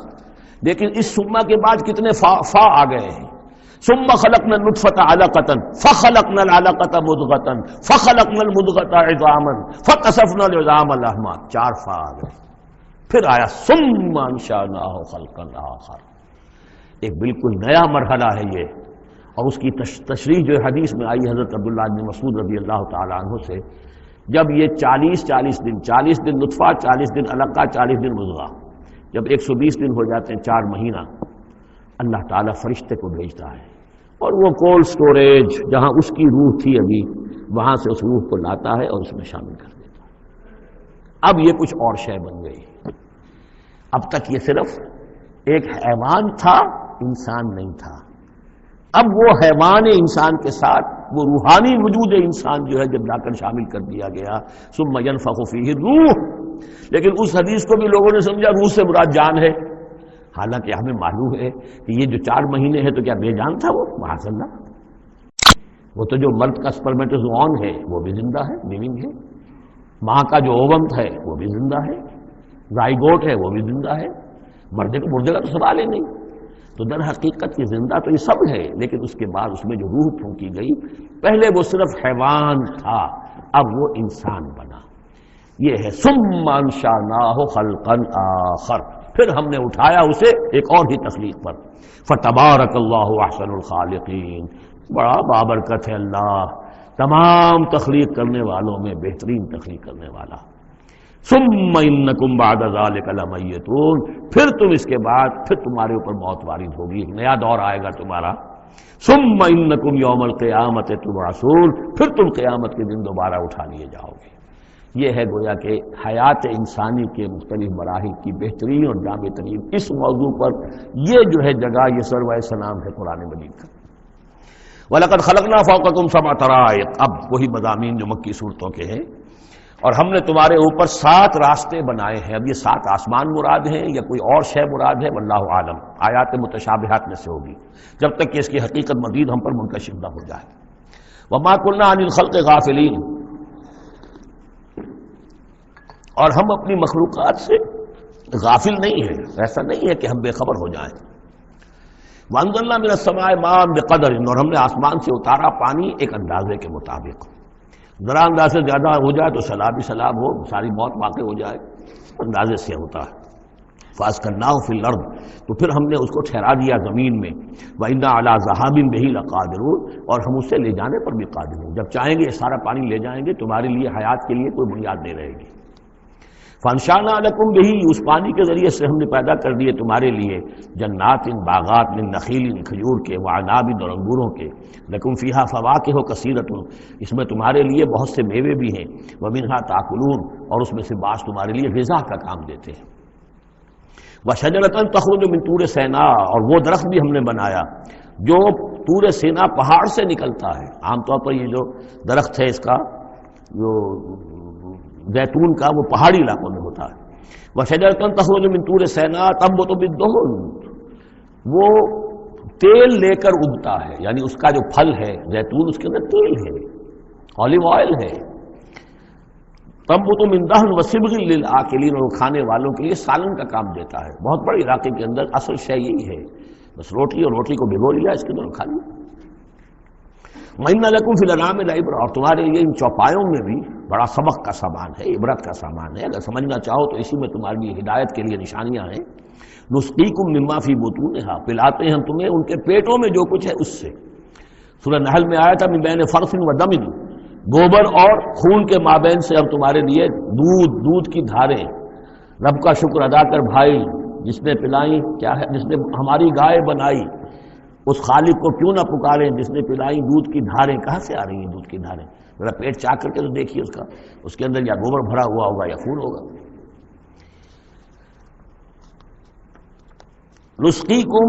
لیکن اس ثم کے بعد کتنے فا آ گئے ہیں۔ ثم خلقنا النطفۃ علقۃ فخلقنا العلقۃ مضغۃ فخلقنا المضغۃ عظاما فکسونا العظام لحما، 4 فا آ گئے۔ پھر آیا ثم انشأناہ خلقا آخر، ایک بالکل نیا مرحلہ ہے یہ۔ اور اس کی تشریح جو حدیث میں آئی حضرت عبداللہ بن مسعود رضی اللہ تعالیٰ عنہ سے، جب یہ 40 دن نطفہ، 40 دن علقہ، 40 دن مضغہ، جب 120 دن ہو جاتے ہیں، 4 مہینہ، اللہ تعالیٰ فرشتے کو بھیجتا ہے اور وہ کولڈ سٹوریج جہاں اس کی روح تھی ابھی، وہاں سے اس روح کو لاتا ہے اور اس میں شامل کر دیتا ہے۔ اب یہ کچھ اور شے بن گئی۔ اب تک یہ صرف ایک حیوان تھا، انسان نہیں تھا۔ اب وہ حیوان انسان کے ساتھ وہ روحانی وجود انسان جو ہے جب لا کر شامل کر دیا گیا، ثم ينفخ فیہ الروح، لیکن اس حدیث کو بھی لوگوں نے سمجھا روح سے مراد جان ہے، حالانکہ ہمیں معلوم ہے کہ یہ جو 4 مہینے ہے تو کیا بے جان تھا وہ؟ معاذ اللہ، وہ تو جو مرد کا سپرمیٹوزوان ہے وہ بھی زندہ ہے، لیونگ ہے، ماں کا جو اووم ہے وہ بھی زندہ ہے، زائگوٹ ہے وہ بھی زندہ ہے، مردے کا تو سوال ہی نہیں۔ تو در حقیقت یہ زندہ تو یہ سب ہے، لیکن اس کے بعد اس میں جو روح پھونکی گئی، پہلے وہ صرف حیوان تھا، اب وہ انسان بنا۔ یہ ہے ثم انشأناہ خلقا آخر، پھر ہم نے اٹھایا اسے ایک اور ہی تخلیق پر۔ فتبارک اللہ احسن الخالقین، بڑا بابرکت ہے اللہ تمام تخلیق کرنے والوں میں بہترین تخلیق کرنے والا۔ ثم انکم بعد ذلک لمیتون، پھر تم اس کے بعد پھر تمہارے اوپر موت وارد ہوگی، ایک نیا دور آئے گا تمہارا۔ ثم انکم یوم القیامت تبعثون، پھر تم قیامت کے دن دوبارہ اٹھا لیے جاؤ گے۔ یہ ہے گویا کہ حیات انسانی کے مختلف مراحل کی بہترین اور جامع ترین اس موضوع پر یہ جو ہے جگہ، یہ سروۂ سلام ہے قرآن مجید کا۔ وَلَقَدْ خَلَقْنَا فَوْقَكُمْ سَبْعَ طَرَائِقَ، اب وہی مضامین جو مکی صورتوں کے ہیں، اور ہم نے تمہارے اوپر 7 راستے بنائے ہیں۔ اب یہ 7 آسمان مراد ہیں یا کوئی اور شے مراد ہے، واللہ عالم، آیات متشابہات میں سے ہوگی جب تک کہ اس کی حقیقت مزید ہم پر منکشف نہ ہو جائے۔ وَمَا كُنَّا عَنِ الْخَلْقِ غَافِلِينَ، اور ہم اپنی مخلوقات سے غافل نہیں ہیں، ایسا نہیں ہے کہ ہم بے خبر ہو جائیں۔ وَأَنزَلْنَا مِنَ السَّمَاءِ مَاءً بِقَدَرٍ، اور ہم نے آسمان سے اتارا پانی ایک اندازے کے مطابق، ذرا اندازے سے زیادہ ہو جائے تو سیلاب ہی سیلاب ہو، ساری موت واقع ہو جائے، اندازے سے ہوتا ہے۔ فَأَسْكَنَّاهُ فِي الْأَرْضِ، تو پھر ہم نے اس کو ٹھہرا دیا زمین میں۔ وَإِنَّا عَلَىٰ ذَهَابٍ بِهِ لَقَادِرُونَ، اور ہم اسے لے جانے پر بھی قادر ہیں، جب چاہیں گے سارا پانی لے جائیں گے، تمہارے لیے حیات کے لیے کوئی بنیاد نہیں رہے گی۔ فَأَنشَأْنَا لَكُمْ بِهِ، اس پانی کے ذریعے سے ہم نے پیدا کر دیے تمہارے لیے جنات، باغات، من نخیل، کھجور کے، وعناب، اور انگوروں کے، لکم فیہا فواکہ کثیرۃ، اس میں تمہارے لیے بہت سے میوے بھی ہیں، ومنہا تاکلون، اور اس میں سے بعض تمہارے لیے غذا کا کام دیتے ہیں۔ وشجرۃ تخرج من طور سینا، اور وہ درخت بھی ہم نے بنایا جو طور سینا پہاڑ سے نکلتا ہے۔ عام طور پر یہ جو درخت ہے اس کا جو زیتون کا، وہ پہاڑی علاقوں میں ہوتا ہے۔ وشجرۃ تخرج من طور سینا تنبت بالدہن، وہ تیل لے کر اگتا ہے، یعنی اس کا جو پھل ہے زیتون، اس کے اندر تیل ہے، اولیو آئل ہے۔ تنبت من دہن وصبغ للآکلین، اور کھانے والوں کے لیے سالن کا کام دیتا ہے۔ بہت بڑے علاقے کے اندر اصل شے یہی ہے، بس روٹی، اور روٹی کو بھگو لیا، اس کے اندر کھا لیا۔ وَإِنَّ لَكُمْ فِي الْأَنْعَامِ لَعِبْرَةً، اور تمہارے لیے ان چوپایوں میں بھی بڑا سبق کا سامان ہے، عبرت کا سامان ہے، اگر سمجھنا چاہو تو اسی میں تمہاری لیے ہدایت کے لیے نشانیاں ہیں۔ نُسْقِيكُم مِّمَّا فِي بُطُونِهَا، پلاتے ہیں ہم تمہیں ان کے پیٹوں میں جو کچھ ہے اس سے۔ سورہ نحل میں آیا تھا مِن بَيْنِ فَرْثٍ وَدَمٍ، گوبر اور خون کے مابین سے ہم تمہارے لیے دودھ کی دھاریں۔ رب کا شکر ادا کر بھائی، جس نے پلائیں، کیا ہے، جس نے ہماری گائے بنائی، اس خالق کو کیوں نہ پکاریں جس نے پلائیں دودھ کی دھاریں۔ کہاں سے آ رہی ہیں دودھ کی دھاریں؟ ذرا پیٹ چاک کر کے تو دیکھیے اس کا، اس کے اندر یا گوبر بھرا ہوا ہوگا یا خون ہوگا۔ نسقیکم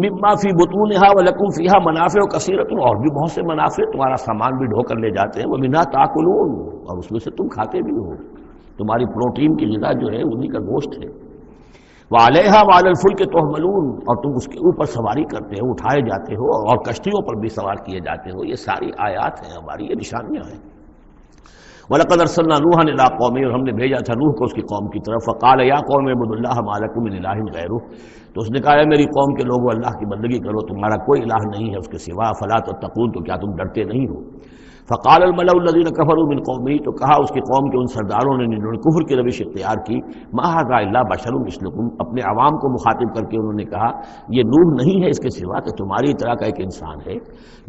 مما فی بطونہا ولکم فیہا منافع کثیرۃ، اور بھی بہت سے منافع، تمہارا سامان بھی ڈھو کر لے جاتے ہیں، ومنھا تاکلون، اور اس میں سے تم کھاتے بھی ہو، تمہاری پروٹین کی غذا جو ہے انہی کا گوشت ہے، وعلیہا وعلی الفلک تحملون، اور تم اس کے اوپر سواری کرتے ہو، اٹھائے جاتے ہو، اور کشتیوں پر بھی سوار کیے جاتے ہو۔ یہ ساری آیات ہیں ہماری، یہ نشانیاں ہیں۔ وَلَقَدْ أَرْسَلْنَا نُوحًا إِلَىٰ قَوْمِهِ، اور ہم نے بھیجا تھا نوح کو اس کی قوم کی طرف، فَقَالَ يَا قَوْمِ اعْبُدُوا اللَّهَ مَا لَكُم مِّنْ إِلَٰهٍ غَيْرُهُ، تو اس نے کہا ہے میری قوم کے لوگوں اللہ کی بندگی کرو، تمہارا کوئی الہ نہیں ہے اس کے سوا، فَلَا تَتَّقُونَ، تو کیا تم ڈرتے نہیں ہو؟ فقال الملأ الذين كفروا من قومه، تو کہا اس کی قوم کے ان سرداروں نے جنہوں نے کفر کی روش اختیار کی، ما هذا الا بشر مثلكم، اپنے عوام کو مخاطب کر کے انہوں نے کہا یہ نوح نہیں ہے اس کے سوا کہ تمہاری طرح کا ایک انسان ہے،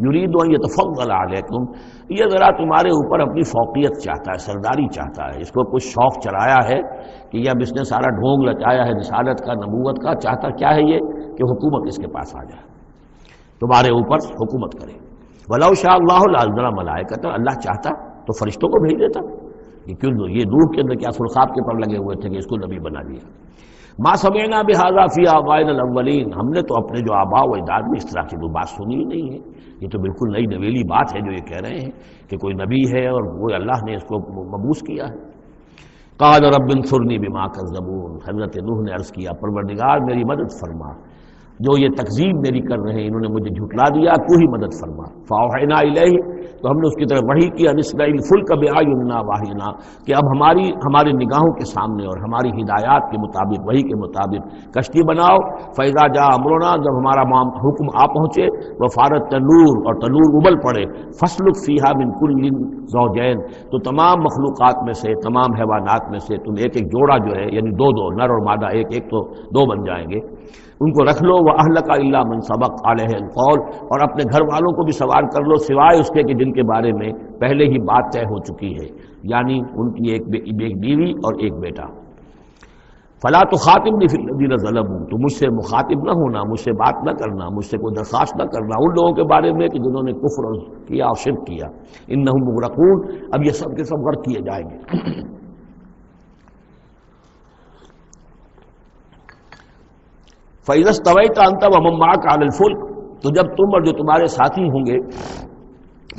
یرید ان يتفضل علیکم، یہ ذرا تمہارے اوپر اپنی فوقیت چاہتا ہے، سرداری چاہتا ہے، اس کو کچھ شوق چرایا ہے کہ اب اس نے سارا ڈھونگ لچایا ہے رسالت کا، نبوت کا، چاہتا کیا ہے یہ کہ حکومت اس کے پاس آ جائے، تمہارے اوپر حکومت کرے۔ وَلَوْ شَاءَ اللَّهُ لَأَنزَلَ مَلَائِكَةً، اللہ چاہتا تو فرشتوں کو بھیج دیتا، یہ کیوں یہ نوح کے اندر کیا سرخاب کے پر لگے ہوئے تھے کہ اس کو نبی بنا دیا۔ مَا سَمِعْنَا بِهَذَا فِي آبَائِنَا الْأَوَّلِينَ، ہم نے تو اپنے جو آباء و اجداد میں اس طرح کی کوئی بات سنی ہی نہیں ہے، یہ تو بالکل نئی نویلی بات ہے جو یہ کہہ رہے ہیں کہ کوئی نبی ہے اور وہ اللہ نے اس کو مبعوث کیا ہے۔ قَالَ رَبِّ انصُرْنِی بِمَا كَذَّبُونِ، حضرت نوح نے عرض کیا پروردگار میری مدد فرما، جو یہ تکذیب میری کر رہے ہیں، انہوں نے مجھے جھٹلا دیا، تو ہی مدد فرما۔ فَأَوْحَيْنَا إِلَيْهِ، تو ہم نے اس کی طرف وحی کیا، نِسْلَ الْفُلْكَ بِأَعْيُنِنَا وَحْيِنَا، کہ اب ہماری نگاہوں کے سامنے اور ہماری ہدایات کے مطابق، وحی کے مطابق کشتی بناؤ، فَإِذَا جَاءَ أَمْرُنَا، جب ہمارا حکم آ پہنچے، وَفَارَتِ التَّنُّورُ، اور تنور ابل پڑے، فَاسْلُكْ فِيهَا مِن كُلٍّ زَوْجَيْنِ، تو تمام مخلوقات میں سے، تمام حیوانات میں سے تم ایک ایک جوڑا جو ہے، یعنی دو نر اور مادہ ایک تو دو بن جائیں گے، ان کو رکھ لو، وَأَهْلَكَ إِلَّا مَنْ سَبَقَ عَلَيْهِ الْقَوْلُ، اور اپنے گھر والوں کو بھی سوار کر لو سوائے اس کے کہ جن کے بارے میں پہلے ہی بات طے ہو چکی ہے، یعنی ان کی ایک بیوی اور ایک بیٹا۔ فَلَا تُخَاطِبْنِي فِي الَّذِينَ ظَلَمُوا، تو مجھ سے مخاطب نہ ہونا، مجھ سے بات نہ کرنا، مجھ سے کوئی درخواست نہ کرنا ان لوگوں کے بارے میں کہ جنہوں نے کفر کیا اور شرک کیا، إِنَّهُمْ مُغْرَقُونَ، اب یہ سب کے سب غرق کیے جائیں گے۔ فَإِذَا اسْتَوَيْتَ أَنْتَ وَمَن مَّعَكَ عَلَى الْفُلْكِ، تو جب تم اور جو تمہارے ساتھی ہوں گے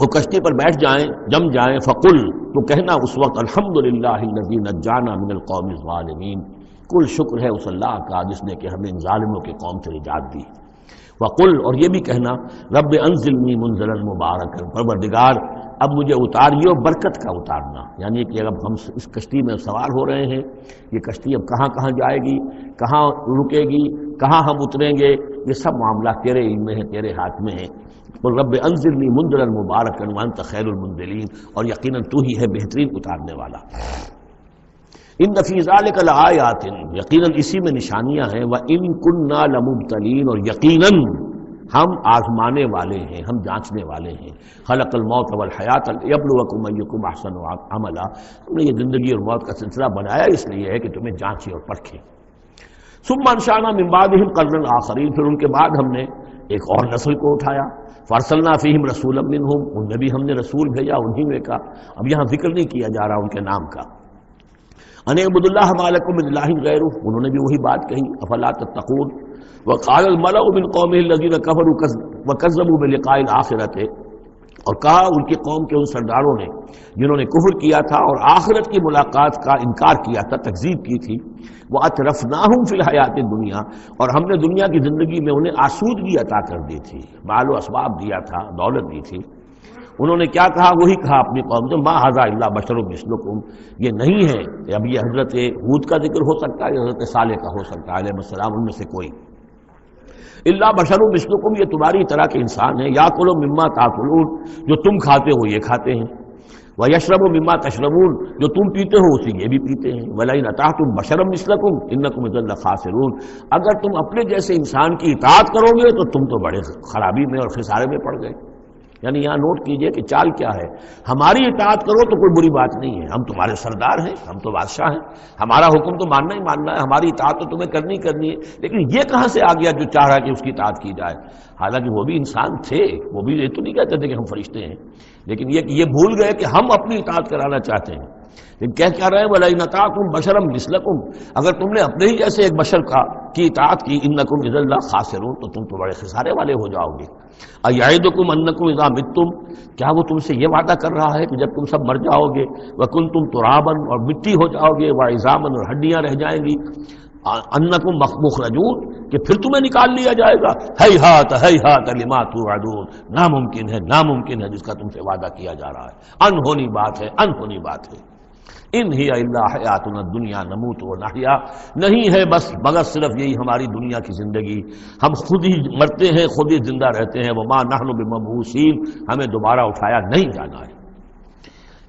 وہ کشتی پر بیٹھ جائیں، جم جائیں، فَقُلْ، تو کہنا اس وقت الحمدللہ الذی نجانا من القوم الظالمین، کل شکر ہے اس اللہ کا جس نے کہ ہمیں ان ظالموں کی قوم سے نجات دی۔ وَقُلْ، اور یہ بھی کہنا رب انزلنی منزلا مبارکا، پروردگار اب مجھے اتاریو برکت کا اتارنا، یعنی کہ اب ہم اس کشتی میں سوار ہو رہے ہیں، یہ کشتی اب کہاں کہاں جائے گی، کہاں رکے گی، کہاں ہم اتریں گے، یہ سب معاملہ تیرے علم میں ہے، تیرے ہاتھ میں ہے۔ اور رب انزلنی منزلا مبارکا وانت خیر المنزلین، اور یقیناً تو ہی ہے بہترین اتارنے والا۔ ان فی ذلک لآیات، یقیناً اسی میں نشانیاں ہیں، وان کنا لمبتلین، اور یقیناً ہم آزمانے والے ہیں، ہم جانچنے والے ہیں۔ خلق الموت والحیات لیبلوکم ایکم احسن عملا، ہم نے یہ زندگی اور موت کا سلسلہ بنایا اس لیے ہے کہ تمہیں جانچے اور پرکھے۔ ثم انشأنا من بعدهم قرنا آخرین، پھر ان کے بعد ہم نے ایک اور نسل کو اٹھایا، فارسلنا فیہم رسولا منہم، ان میں بھی ہم نے رسول بھیجا انہی میں کا، اب یہاں ذکر نہیں کیا جا رہا ان کے نام کا۔ ان اعبدوا اللہ ما لکم من الہ غیرہ، انہوں نے بھی وہی بات کہی، افلا تتقون۔ وقال الملأ من قومه الذين كفروا وكذبوا بلقاء الآخرة، اور کہا ان کی قوم کے ان سرداروں نے جنہوں نے کفر کیا تھا اور آخرت کی ملاقات کا انکار کیا تھا، تکذیب کی تھی، وَأَتْرَفْنَاهُمْ فِي الْحَيَاةِ الدُّنْيَا، اور ہم نے دنیا کی زندگی میں انہیں آسودگی عطا کر دی تھی، مال و اسباب دیا تھا، دولت دی تھی۔ انہوں نے کیا کہا، وہی کہا اپنی قوم سے، مَا هَذَا إِلَّا بَشَرٌ مِثْلُكُمْ، یہ نہیں ہے، اب یہ حضرت ہود کا ذکر ہو سکتا ہے، حضرت صالح کا ہو سکتا ہے علیہ السلام، ان میں سے کوئی، الا بشر مثلکم، یہ تمہاری طرح کے انسان ہیں، یاکل مما تاکلون، جو تم کھاتے ہو یہ کھاتے ہیں، ویشرب مما تشربون، جو تم پیتے ہو اسی یہ بھی پیتے ہیں، ولئن اطعتم بشرا مثلکم انکم اذا لخاسرون، اگر تم اپنے جیسے انسان کی اطاعت کرو گے تو تم تو بڑے خرابی میں اور خسارے میں پڑ گئے۔ یعنی یہاں نوٹ کیجئے کہ چال کیا ہے، ہماری اطاعت کرو تو کوئی بری بات نہیں ہے، ہم تمہارے سردار ہیں، ہم تو بادشاہ ہیں، ہمارا حکم تو ماننا ہی ماننا ہے، ہماری اطاعت تو تمہیں کرنی ہے، لیکن یہ کہاں سے آ گیا جو چاہ رہا ہے کہ اس کی اطاعت کی جائے، حالانکہ وہ بھی انسان تھے، وہ بھی یہ تو نہیں کہتے تھے کہ ہم فرشتے ہیں، لیکن یہ بھول گئے کہ ہم اپنی اطاعت کرانا چاہتے ہیں، لیکن کیا رہے ہیں، وَلَئِنْ أَطَعْتُمْ بَشَرًا مِثْلَكُمْ، اگر تم نے اپنے ہی جیسے ایک بشر کا کی اطاعت کی انکم اذا لخاسرون، تو تم تو بڑے خسارے والے ہو جاؤ گے۔ ایعدکم انکم اذا متم، کیا وہ تم سے یہ وعدہ کر رہا ہے کہ جب تم سب مر جاؤ گے، وکنتم ترابا، اور مٹی ہو جاؤ گے، وعظاما، اور ہڈیاں رہ جائیں گی، انکم مخرجون، کہ پھر تمہیں نکال لیا جائے گا، ہیہات ہیہات لما توعدون، ناممکن ہے ناممکن ہے جس کا تم سے وعدہ کیا جا رہا ہے، انہونی بات ہے انہونی بات ہے۔ ان ہی الا حیاتنا الدنیا نموت و نحیا، نہیں ہے بس مگر صرف یہی ہماری دنیا کی زندگی، ہم خود ہی مرتے ہیں خود ہی زندہ رہتے ہیں، وما نحن بمبعوثین، ہمیں دوبارہ اٹھایا نہیں جانا ہے۔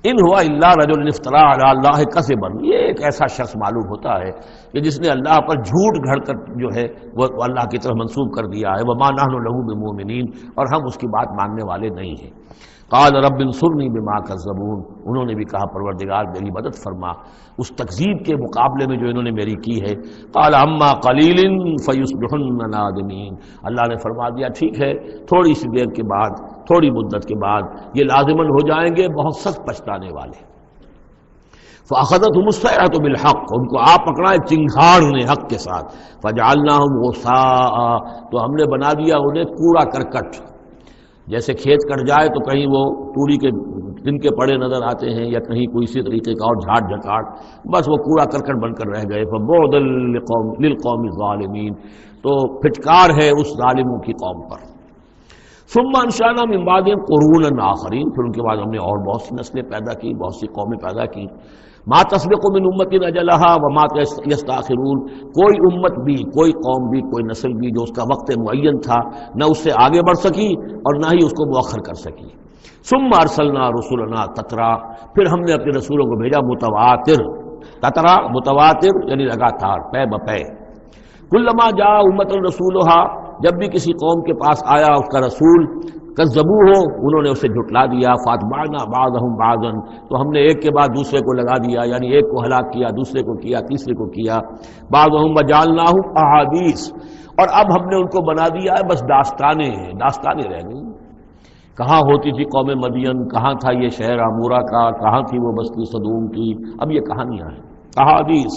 ان ہوا الا رجل افترا علی اللہ کذبا، یہ ایک ایسا شخص معلوم ہوتا ہے کہ جس نے اللہ پر جھوٹ گھڑ کر جو ہے وہ اللہ کی طرف منسوب کر دیا ہے، وما نحن له بمؤمنین، اور ہم اس کی بات ماننے والے نہیں ہیں۔ قال رب انصرنی بما کذبون، انہوں نے بھی کہا پروردگار میری مدد فرما اس تکذیب کے مقابلے میں جو انہوں نے میری کی ہے۔ قال اما قلیل فیصبحن نادمین، اللہ نے فرما دیا ٹھیک ہے تھوڑی سی دیر کے بعد، تھوڑی مدت کے بعد یہ لازماً ہو جائیں گے بہت سخت پچھتانے والے۔ فاخذتهم الصیحۃ بالحق، ان کو آ پکڑا ایک چنگھاڑ نے حق کے ساتھ، فجعلناهم غثاء، تو ہم نے بنا دیا انہیں کوڑا کرکٹ، جیسے کھیت کٹ جائے تو کہیں وہ توری کے دن کے پڑے نظر آتے ہیں یا کہیں کوئی اسی طریقے کا اور جھاڑ جھکاٹ، بس وہ کوڑا کرکٹ بن کر رہ گئے۔ فبعدا للقوم الظالمین، تو پھٹکار ہے اس ظالموں کی قوم پر۔ ثم انشأنا من بعدهم قرونا آخرین، پھر ان کے بعد ہم نے اور بہت سی نسلیں پیدا کی، بہت سی قومیں پیدا کی۔ ما تسبق من امت اجلها وما یستاخرون، کوئی امت بھی، کوئی قوم بھی، کوئی نسل بھی جو اس کا وقت معین تھا نہ اس سے آگے بڑھ سکی اور نہ ہی اس کو مؤخر کر سکی۔ ثم ارسلنا رسلنا تترا، پھر ہم نے اپنے رسولوں کو بھیجا متواتر، تترا متواتر یعنی لگاتار، پے بپے۔ کلما جاء امت رسولها، جب بھی کسی قوم کے پاس آیا اس کا رسول، کذبوہ، انہوں نے اسے جھٹلا دیا، فاتبعنا بعضهم بعضا، تو ہم نے ایک کے بعد دوسرے کو لگا دیا، یعنی ایک کو ہلاک کیا، دوسرے کو کیا، تیسرے کو کیا۔ بعضهم وجعلناهم احادیث، اور اب ہم نے ان کو بنا دیا ہے بس داستانیں رہ گئی۔ کہاں ہوتی تھی قوم مدین، کہاں تھا یہ شہر عمورہ کا، کہاں تھی وہ بستی صدوم کی، اب یہ کہانیاں ہیں، احادیث۔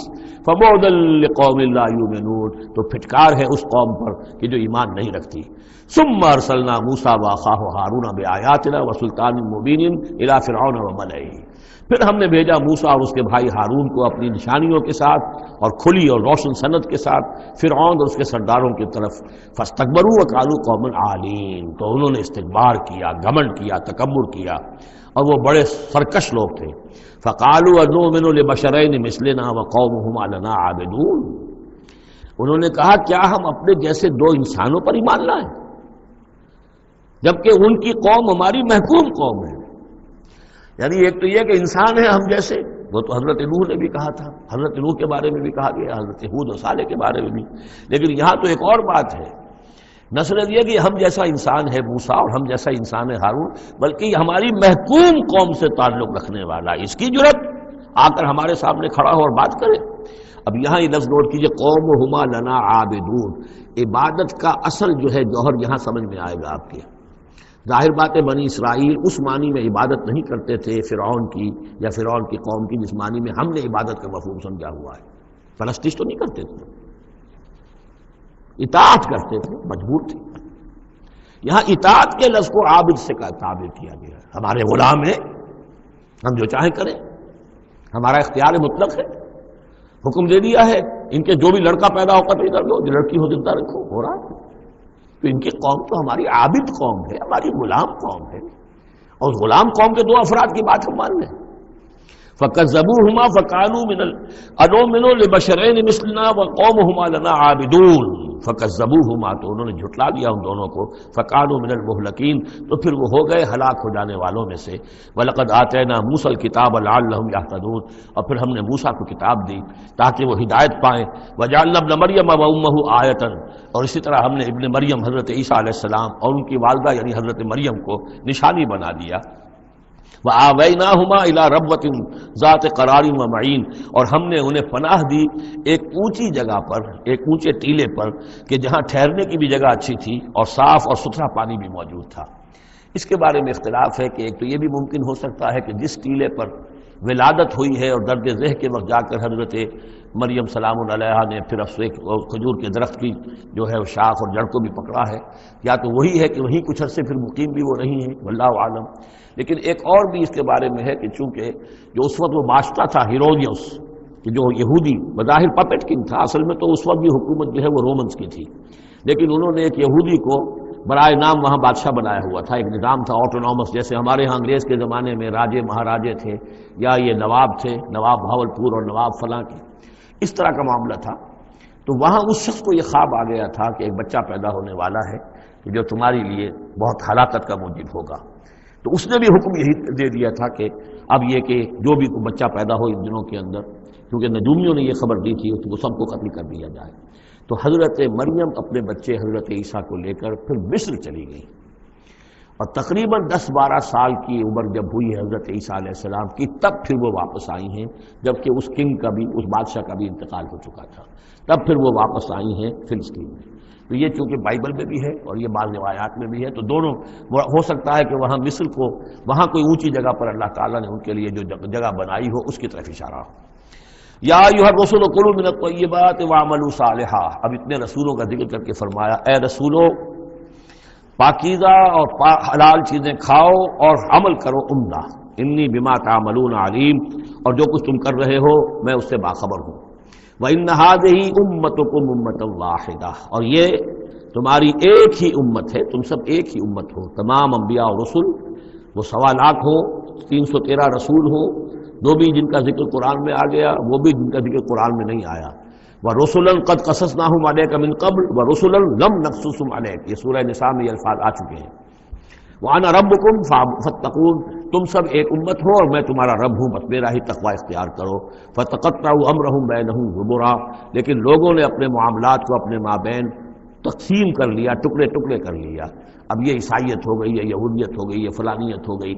فبعدا لقوم لا یؤمنون، تو پھٹکار ہے اس قوم پر کہ جو ایمان نہیں رکھتی۔ ثم ارسلنا موسیٰ واخاہ ہارون بآیاتنا وسلطان مبین الی فرعون وملئہ، پھر ہم نے بھیجا موسیٰ اور اس کے بھائی ہارون کو اپنی نشانیوں کے ساتھ اور کھلی اور روشن سند کے ساتھ فرعون اور اس کے سرداروں کی طرف۔ فاستکبروا وقالوا قوم عالین، تو انہوں نے استکبار کیا، گھمنڈ کیا، تکبر کیا، اور وہ بڑے سرکش لوگ تھے۔ فقالوا انؤمن لبشرین مثلنا وقومهما لنا عابدون، انہوں نے کہا کیا ہم اپنے جیسے دو انسانوں پر ایمان لائیں جبکہ ان کی قوم ہماری محکوم قوم ہے۔ یعنی ایک تو یہ کہ انسان ہے ہم جیسے، وہ تو حضرت نوح نے بھی کہا تھا، حضرت نوح کے بارے میں بھی کہا گیا، حضرت ہود و صالح کے بارے میں بھی، لیکن یہاں تو ایک اور بات ہے، نہ صرف یہ کہ ہم جیسا انسان ہے موسیٰ اور ہم جیسا انسان ہے ہارون، بلکہ یہ ہماری محکوم قوم سے تعلق رکھنے والا، اس کی جرت آ کر ہمارے سامنے کھڑا ہو اور بات کرے۔ اب یہاں یہ لفظ نوٹ کیجئے، قومہما لنا عابدون، عبادت کا اصل جو ہے جوہر یہاں سمجھ میں آئے گا آپ کے۔ ظاہر بات ہے بنی اسرائیل اس معنی میں عبادت نہیں کرتے تھے فرعون کی یا فرعون کی قوم کی جس معنی میں ہم نے عبادت کا مفہوم سمجھا ہوا ہے، پرستش تو نہیں کرتے تھے، اطاعت کرتے تھے، مجبور تھے۔ یہاں اطاعت کے لفظ کو عابد سے تعبیر کیا گیا ہے، ہمارے غلام ہیں، ہم جو چاہیں کریں، ہمارا اختیار مطلق ہے، حکم دے دیا ہے ان کے جو بھی لڑکا پیدا ہو قتل کر دو، جو لڑکی ہو زندہ رکھو، ہو رہا ہے۔ تو ان کی قوم تو ہماری عابد قوم ہے، ہماری غلام قوم ہے، اور غلام قوم کے دو افراد کی بات ہم مان لیں۔ فَكَذَّبُوهُمَا فَكَانُوا أَنُؤْمِنُ لِبَشَرَيْنِ مِثْلِنَا وَقَوْمُهُمَا لَنَا عَابِدُونَ، فَكَذَّبُوهُمَا، تو انہوں نے جھٹلا دیا ان دونوں کو، فَكَانُوا مِنَ الْمُهْلَكِينَ، تو پھر وہ ہو گئے ہلاک ہو جانے والوں میں سے۔ وَلَقَدْ آتَيْنَا مُوسَى الْكِتَابَ لَعَلَّهُمْ يَهْتَدُونَ، اور پھر ہم نے موسیٰ کو کتاب دی تاکہ وہ ہدایت پائیں۔ وَجَعَلْنَا ابْنَ مَرْيَمَ وَأُمَّهُ آیَةً، اور اسی طرح ہم نے ابن مریم حضرت عیسیٰ علیہ السلام اور ان کی والدہ یعنی حضرت مریم کو نشانی بنا دیا۔ وَآوَيْنَاهُمَا إِلَىٰ رَبْوَةٍ ذَاتِ قَرَارٍ وَمَعِينٍ، اور ہم نے انہیں پناہ دی ایک اونچی جگہ پر، ایک اونچے ٹیلے پر کہ جہاں ٹھہرنے کی بھی جگہ اچھی تھی اور صاف اور ستھرا پانی بھی موجود تھا۔ اس کے بارے میں اختلاف ہے کہ ایک تو یہ بھی ممکن ہو سکتا ہے کہ جس ٹیلے پر ولادت ہوئی ہے اور درد ذہ کے وقت جا کر حضرت مریم سلام علیہا نے پھر کھجور کے درخت کی جو ہے شاخ اور جڑ کو بھی پکڑا ہے، یا تو وہی ہے کہ وہیں کچھ عرصے پھر مقیم بھی وہ رہی ہیں، واللہ عالم۔ لیکن ایک اور بھی اس کے بارے میں ہے کہ چونکہ جو اس وقت وہ بادشاہ تھا ہیرودیوس، کہ جو یہودی بظاہر پپٹ کنگ تھا، اصل میں تو اس وقت بھی حکومت جو ہے وہ رومنس کی تھی، لیکن انہوں نے ایک یہودی کو برائے نام وہاں بادشاہ بنایا ہوا تھا۔ ایک نظام تھا آٹونومس، جیسے ہمارے ہاں انگریز کے زمانے میں راجے مہاراجے تھے یا یہ نواب تھے، نواب بھاولپور اور نواب فلاں کے، اس طرح کا معاملہ تھا۔ تو وہاں اس شخص کو یہ خواب آ گیا تھا کہ ایک بچہ پیدا ہونے والا ہے کہ جو تمہاری لیے بہت ہلاکت کا موجب ہوگا۔ تو اس نے بھی حکم یہی دے دیا تھا کہ اب یہ کہ جو بھی بچہ پیدا ہو ان دنوں کے اندر، کیونکہ نجومیوں نے یہ خبر دی تھی تو وہ سب کو قتل کر دیا جائے۔ تو حضرت مریم اپنے بچے حضرت عیسیٰ کو لے کر پھر مصر چلی گئی، اور تقریباً 10-12 سال کی عمر جب ہوئی ہے حضرت عیسیٰ علیہ السلام کی، تب پھر وہ واپس آئی ہیں، جبکہ اس کنگ کا بھی، اس بادشاہ کا بھی انتقال ہو چکا تھا، تب پھر وہ واپس آئی ہیں فلسطین میں۔ تو یہ چونکہ بائبل میں بھی ہے اور یہ بعض روایات میں بھی ہے، تو دونوں ہو سکتا ہے کہ وہاں مصر کو، وہاں کوئی اونچی جگہ پر اللہ تعالیٰ نے ان کے لیے جو جگہ بنائی ہو اس کی طرف اشارہ ہو۔ یا ایھا الرسل کلوا من الطیبات واعملوا صالحا، اب اتنے رسولوں کا ذکر کر کے فرمایا اے رسولو پاکیزہ اور حلال چیزیں کھاؤ اور عمل کرو عمدہ، انی بما تعملون علیم، اور جو کچھ تم کر رہے ہو میں اس سے باخبر ہوں۔ وَإِنَّ هَٰذِهِ أُمَّتُكُمْ أُمَّةً وَاحِدَةً، اور یہ تمہاری ایک ہی امت ہے، تم سب ایک ہی امت ہو۔ تمام انبیاء اور رسل، وہ 1.25 لاکھ ہو، 313 رسول ہو، دو بھی جن کا ذکر قرآن میں آ گیا، وہ بھی جن کا ذکر قرآن میں نہیں آیا۔ وَرُسُلًا قَدْ قَصَصْنَاهُمْ عَلَيْكَ مِن قَبْلُ وَرُسُلًا لَمْ نَقْصُصْهُمْ عَلَيْكَ، یہ سورہ نساء میں یہ الفاظ آ چکے ہیں۔ وَأَنَا رَبُّكُمْ فَاتَّقُونِ، تم سب ایک امت ہو اور میں تمہارا رب ہوں، بس میرا ہی تقوی اختیار کرو۔ فَتَقَطَّعُوا أَمْرَهُمْ بَيْنَهُمْ زُبُرًا، لیکن لوگوں نے اپنے معاملات کو اپنے مابین تقسیم کر لیا، ٹکڑے ٹکڑے کر لیا۔ اب یہ عیسائیت ہو گئی، یہ یہودیت ہو گئی، یہ فلانیت ہو گئی۔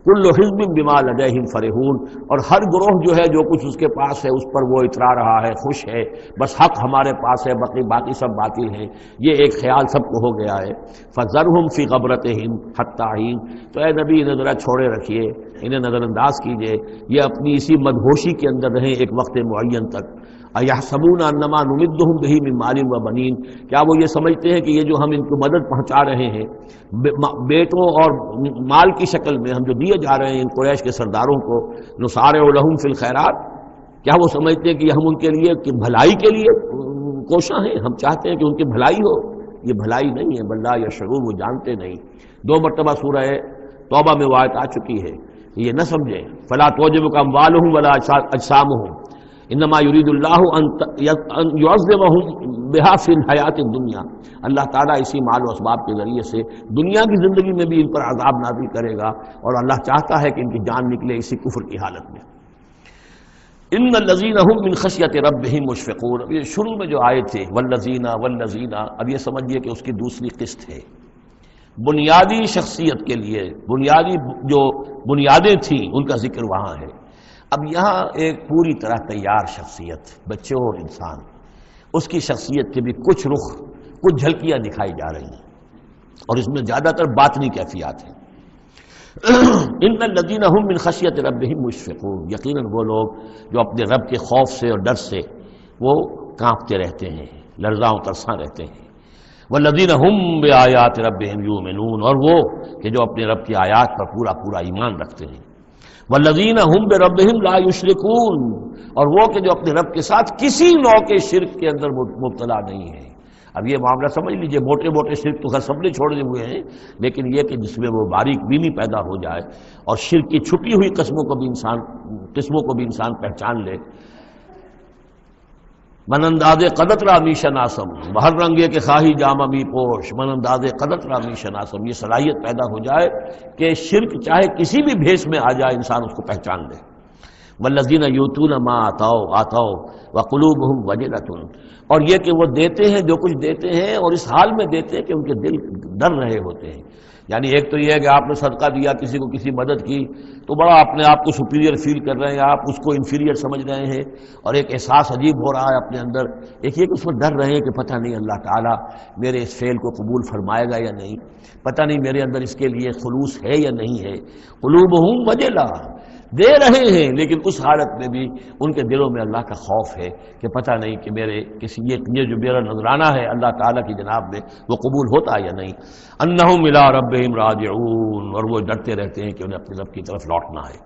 کل حزب بما لدیہم فرحون، اور ہر گروہ جو ہے جو کچھ اس کے پاس ہے اس پر وہ اترا رہا ہے، خوش ہے، بس حق ہمارے پاس ہے، باقی سب باطل ہیں، یہ ایک خیال سب کو ہو گیا ہے۔ فذرہم فی غبرتہم حتی حین، تو اے نبی انہیں ذرا چھوڑے رکھیے، انہیں نظر انداز کیجئے، یہ اپنی اسی مدہوشی کے اندر رہیں ایک وقت معین تک۔ اَيَحْسَبُونَ أَنَّمَا نُمِدُّهُم بِهِ مِن مَّالٍ وَبَنِينَ، کیا وہ یہ سمجھتے ہیں کہ یہ جو ہم ان کو مدد پہنچا رہے ہیں بیٹوں اور مال کی شکل میں، ہم جو دیے جا رہے ہیں ان قریش کے سرداروں کو، نُسَارِعُ لَهُمْ فِي الْخَيْرَاتِ، کیا وہ سمجھتے ہیں کہ ہم ان کے لیے کہ بھلائی کے لیے کوشاں ہیں، ہم چاہتے ہیں کہ ان کی بھلائی ہو؟ یہ بھلائی نہیں ہے، بل لا یشعرون، وہ جانتے نہیں۔ 2 مرتبہ سورہ توبہ میں وہ آیت آ چکی ہے، یہ نہ سمجھیں۔ فَلَا تُعْجِبْكَ أَمْوَالُهُمْ وَلَا أَجْسَامُهُمْ انما یرید اللہ ان یعذبہم بہا فی الحیات الدنیا، اللہ تعالیٰ اسی مال و اسباب کے ذریعے سے دنیا کی زندگی میں بھی ان پر عذاب نازل کرے گا، اور اللہ چاہتا ہے کہ ان کی جان نکلے اسی کفر کی حالت میں۔ ان الذین هم من خشیۃ ربہم مشفقون، اب یہ شروع میں جو آئے تھے والذین، اب یہ سمجھیے کہ اس کی دوسری قسط ہے، بنیادی شخصیت کے لیے بنیادی جو بنیادیں تھیں ان کا ذکر وہاں ہے۔ اب یہاں ایک پوری طرح تیار شخصیت، بچے اور انسان، اس کی شخصیت کے بھی کچھ رخ، کچھ جھلکیاں دکھائی جا رہی ہیں، اور اس میں زیادہ تر باطنی کیفیات ہیں۔ ان الذین هم من خشیۃ ربہم مشفقون، یقیناً وہ لوگ جو اپنے رب کے خوف سے اور ڈر سے وہ کانپتے رہتے ہیں، لرزاں و ترساں رہتے ہیں۔ والذین هم بآیات ربہم یؤمنون، اور وہ کہ جو اپنے رب کی آیات پر پورا ایمان رکھتے ہیں۔ والذین هم بربہم لا یشرکون، اور وہ کہ جو اپنے رب کے ساتھ کسی نوع کے شرک کے اندر مبتلا نہیں ہے۔ اب یہ معاملہ سمجھ لیجئے، موٹے شرک تو خیر سب نے چھوڑے ہوئے ہیں، لیکن یہ کہ جس میں وہ باریک بینی پیدا ہو جائے اور شرک کی چھپی ہوئی قسموں کو بھی انسان پہچان لے۔ من انداز قدت را می شناسم، بہر رنگے کے خواہی جامہ می پوش، من انداز قدت را می شناسم، یہ صلاحیت پیدا ہو جائے کہ شرک چاہے کسی بھی بھیس میں آ جائے انسان اس کو پہچان لے۔ والذین یؤتون ما آتوا وقلوبہم وجلۃ، اور یہ کہ وہ دیتے ہیں جو کچھ دیتے ہیں اور اس حال میں دیتے ہیں کہ ان کے دل ڈر رہے ہوتے ہیں۔ یعنی ایک تو یہ ہے کہ آپ نے صدقہ دیا، کسی کو کسی مدد کی تو بڑا اپنے آپ کو سپیریئر فیل کر رہے ہیں، آپ اس کو انفیریئر سمجھ رہے ہیں، اور ایک احساس عجیب ہو رہا ہے اپنے اندر۔ ایک یہ کہ اس میں ڈر رہے ہیں کہ پتہ نہیں اللہ تعالیٰ میرے اس فعل کو قبول فرمائے گا یا نہیں، پتہ نہیں میرے اندر اس کے لیے خلوص ہے یا نہیں ہے۔ قلوبہم وجلہ، دے رہے ہیں، لیکن اس حالت میں بھی ان کے دلوں میں اللہ کا خوف ہے کہ پتہ نہیں کہ میرے یہ جو میرا نذرانہ ہے اللہ تعالیٰ کی جناب میں وہ قبول ہوتا یا نہیں۔ انہم الی ربہم راجعون، اور وہ ڈرتے رہتے ہیں کہ انہیں اپنے رب کی طرف لوٹنا ہے۔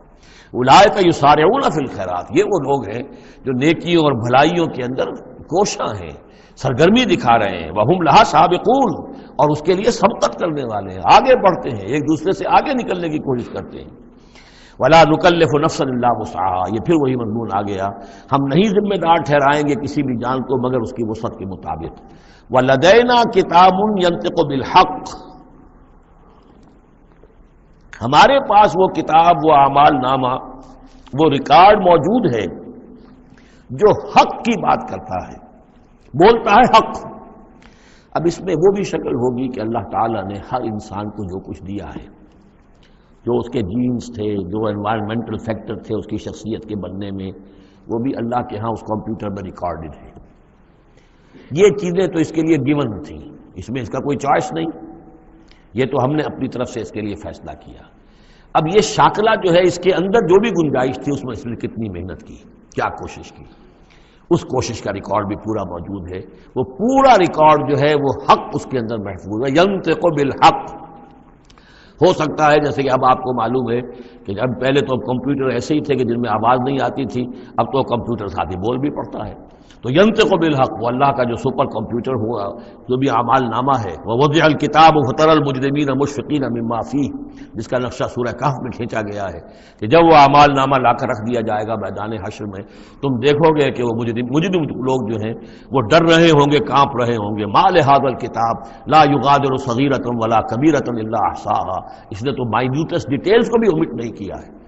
اولئک یسارعون فی الخیرات، یہ وہ لوگ ہیں جو نیکیوں اور بھلائیوں کے اندر کوشاں ہیں، سرگرمی دکھا رہے ہیں، وہم لہا سابقون، اور اس کے لیے سبقت کرنے والے ہیں، آگے بڑھتے ہیں، ایک دوسرے سے آگے نکلنے کی کوشش کرتے ہیں۔ ولا نکلف نفسا الا وسعها، یہ پھر وہی مضمون آ گیا، ہم نہیں ذمہ دار ٹھہرائیں گے کسی بھی جان کو مگر اس کی وسعت کے مطابق۔ ولدینا کتاب ینطق بالحق، ہمارے پاس وہ کتاب، وہ اعمال نامہ، وہ ریکارڈ موجود ہے جو حق کی بات کرتا ہے، بولتا ہے حق۔ اب اس میں وہ بھی شکل ہوگی کہ اللہ تعالیٰ نے ہر انسان کو جو کچھ دیا ہے، جو اس کے جینز تھے، جو انوائرمنٹل فیکٹر تھے اس کی شخصیت کے بننے میں، وہ بھی اللہ کے ہاں اس کمپیوٹر میں ریکارڈڈ ہے۔ یہ چیزیں تو اس کے لیے گیون تھیں، اس میں اس کا کوئی چوائس نہیں، یہ تو ہم نے اپنی طرف سے اس کے لیے فیصلہ کیا۔ اب یہ شاکلہ جو ہے، اس کے اندر جو بھی گنجائش تھی اس میں اس نے کتنی محنت کی، کیا کوشش کی، اس کوشش کا ریکارڈ بھی پورا موجود ہے۔ وہ پورا ریکارڈ جو ہے وہ حق اس کے اندر محفوظ ہے، ینطق بالحق۔ ہو سکتا ہے جیسے کہ اب آپ کو معلوم ہے کہ اب پہلے تو کمپیوٹر ایسے ہی تھے کہ جن میں آواز نہیں آتی تھی، اب تو کمپیوٹر ساتھ ہی بول بھی پڑتا ہے، تو ینطق بالحق وہ اللہ کا جو سپر کمپیوٹر ہوا، جو بھی اعمال نامہ ہے، ووضع الکتاب فتری المجرمین مشفقین مما فیہ، جس کا نقشہ سورہ کہف میں کھینچا گیا ہے کہ جب وہ اعمال نامہ لا کر رکھ دیا جائے گا میدان حشر میں، تم دیکھو گے کہ وہ مجرم لوگ جو ہیں وہ ڈر رہے ہوں گے، کانپ رہے ہوں گے، ما لہذا الکتاب لا یغادر صغیرۃ ولا کبیرۃ الا احصاها، اس نے تو مائنیوٹس ڈیٹیلز کو بھی omit نہیں کیا ہے۔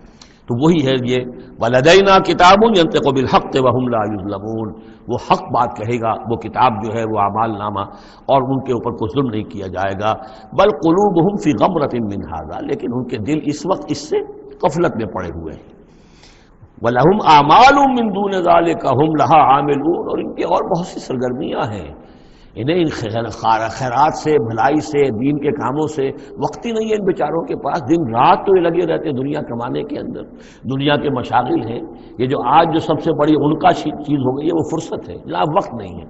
تو وہی ہے یہ ولدینا کتاب ینطق بالحق وہم لا یظلمون، وہ حق بات کہے گا، وہ کتاب جو ہے وہ اعمال نامہ، اور ان کے اوپر کوئی ظلم نہیں کیا جائے گا۔ بل قلوبہم فی غمرۃ من ھذا، لیکن ان کے دل اس وقت اس سے غفلت میں پڑے ہوئے ہیں۔ ولہم اعمال من دون ذلک ھم لھا عاملون، اور ان کی اور بہت سی سرگرمیاں ہیں، انہیں ان خیرات سے، بھلائی سے، دین کے کاموں سے وقت ہی نہیں ہے ان بیچاروں کے پاس، دن رات تو یہ لگے رہتے ہیں دنیا کمانے کے اندر، دنیا کے مشاغل ہیں۔ یہ جو آج جو سب سے بڑی ان کا چیز ہو گئی ہے وہ فرصت ہے، جناب وقت نہیں ہے۔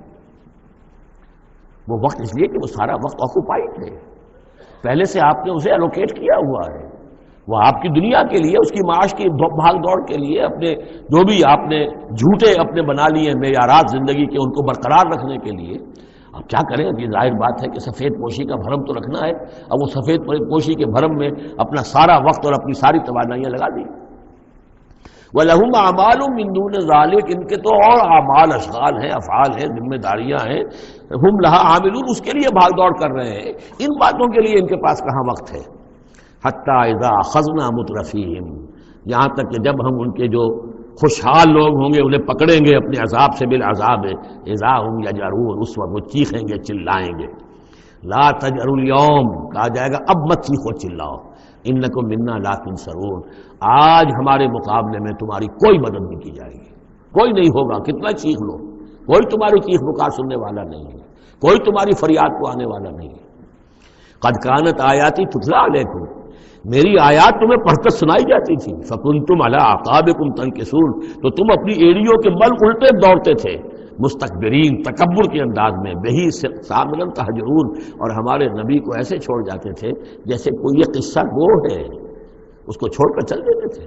وہ وقت اس لیے کہ وہ سارا وقت آکوپائڈ ہے، پہلے سے آپ نے اسے الوکیٹ کیا ہوا ہے، وہ آپ کی دنیا کے لیے، اس کی معاش کی بھاگ دوڑ کے لیے، اپنے جو بھی آپ نے جھوٹے اپنے بنا لیے معیارات زندگی کے، ان کو برقرار رکھنے کے لیے۔ اب کیا کریں، یہ ظاہر بات ہے کہ سفید پوشی کا بھرم تو رکھنا ہے، اب وہ سفید پوشی کے بھرم میں اپنا سارا وقت اور اپنی ساری توانائیاں لگا دی۔ وَلَهُمْ أَعْمَالٌ مِّن دُونِ ذَلِكَ، ان کے تو اور اعمال، اشغال ہیں، افعال ہیں، ذمہ داریاں ہیں، ہم لہا عاملون، اس کے لیے بھاگ دوڑ کر رہے ہیں، ان باتوں کے لیے ان کے پاس کہاں وقت ہے۔ حَتَّى إِذَا أَخَذْنَا مُتْرَفِيهِمْ، یہاں تک کہ جب ہم ان کے جو خوشحال لوگ ہوں گے انہیں پکڑیں گے اپنے عذاب سے، بالعذاب اذا ہم یجرون، اس وقت وہ چیخیں گے، چلائیں گے۔ لا تجروا اليوم، کہا جائے گا اب مت چیخو چلاؤ، انکم منا لا تنصرون، آج ہمارے مقابلے میں تمہاری کوئی مدد نہیں کی جائے گی، کوئی نہیں ہوگا، کتنا چیخ لو، کوئی تمہاری چیخ پکار سننے والا نہیں ہے، کوئی تمہاری فریاد کو آنے والا نہیں ہے۔ قد کانت آیاتی تتلی علیکم، میری آیات تمہیں پڑھ کر سنائی جاتی تھی، فکنتم علی اعقابکم تنکسون، تو تم اپنی ایڑیوں کے بل الٹے دوڑتے تھے، مستکبرین، تکبر کے انداز میں، بہی سامنا تہجرون، اور ہمارے نبی کو ایسے چھوڑ جاتے تھے جیسے کوئی یہ قصہ گو ہے، اس کو چھوڑ کر چل دیتے تھے،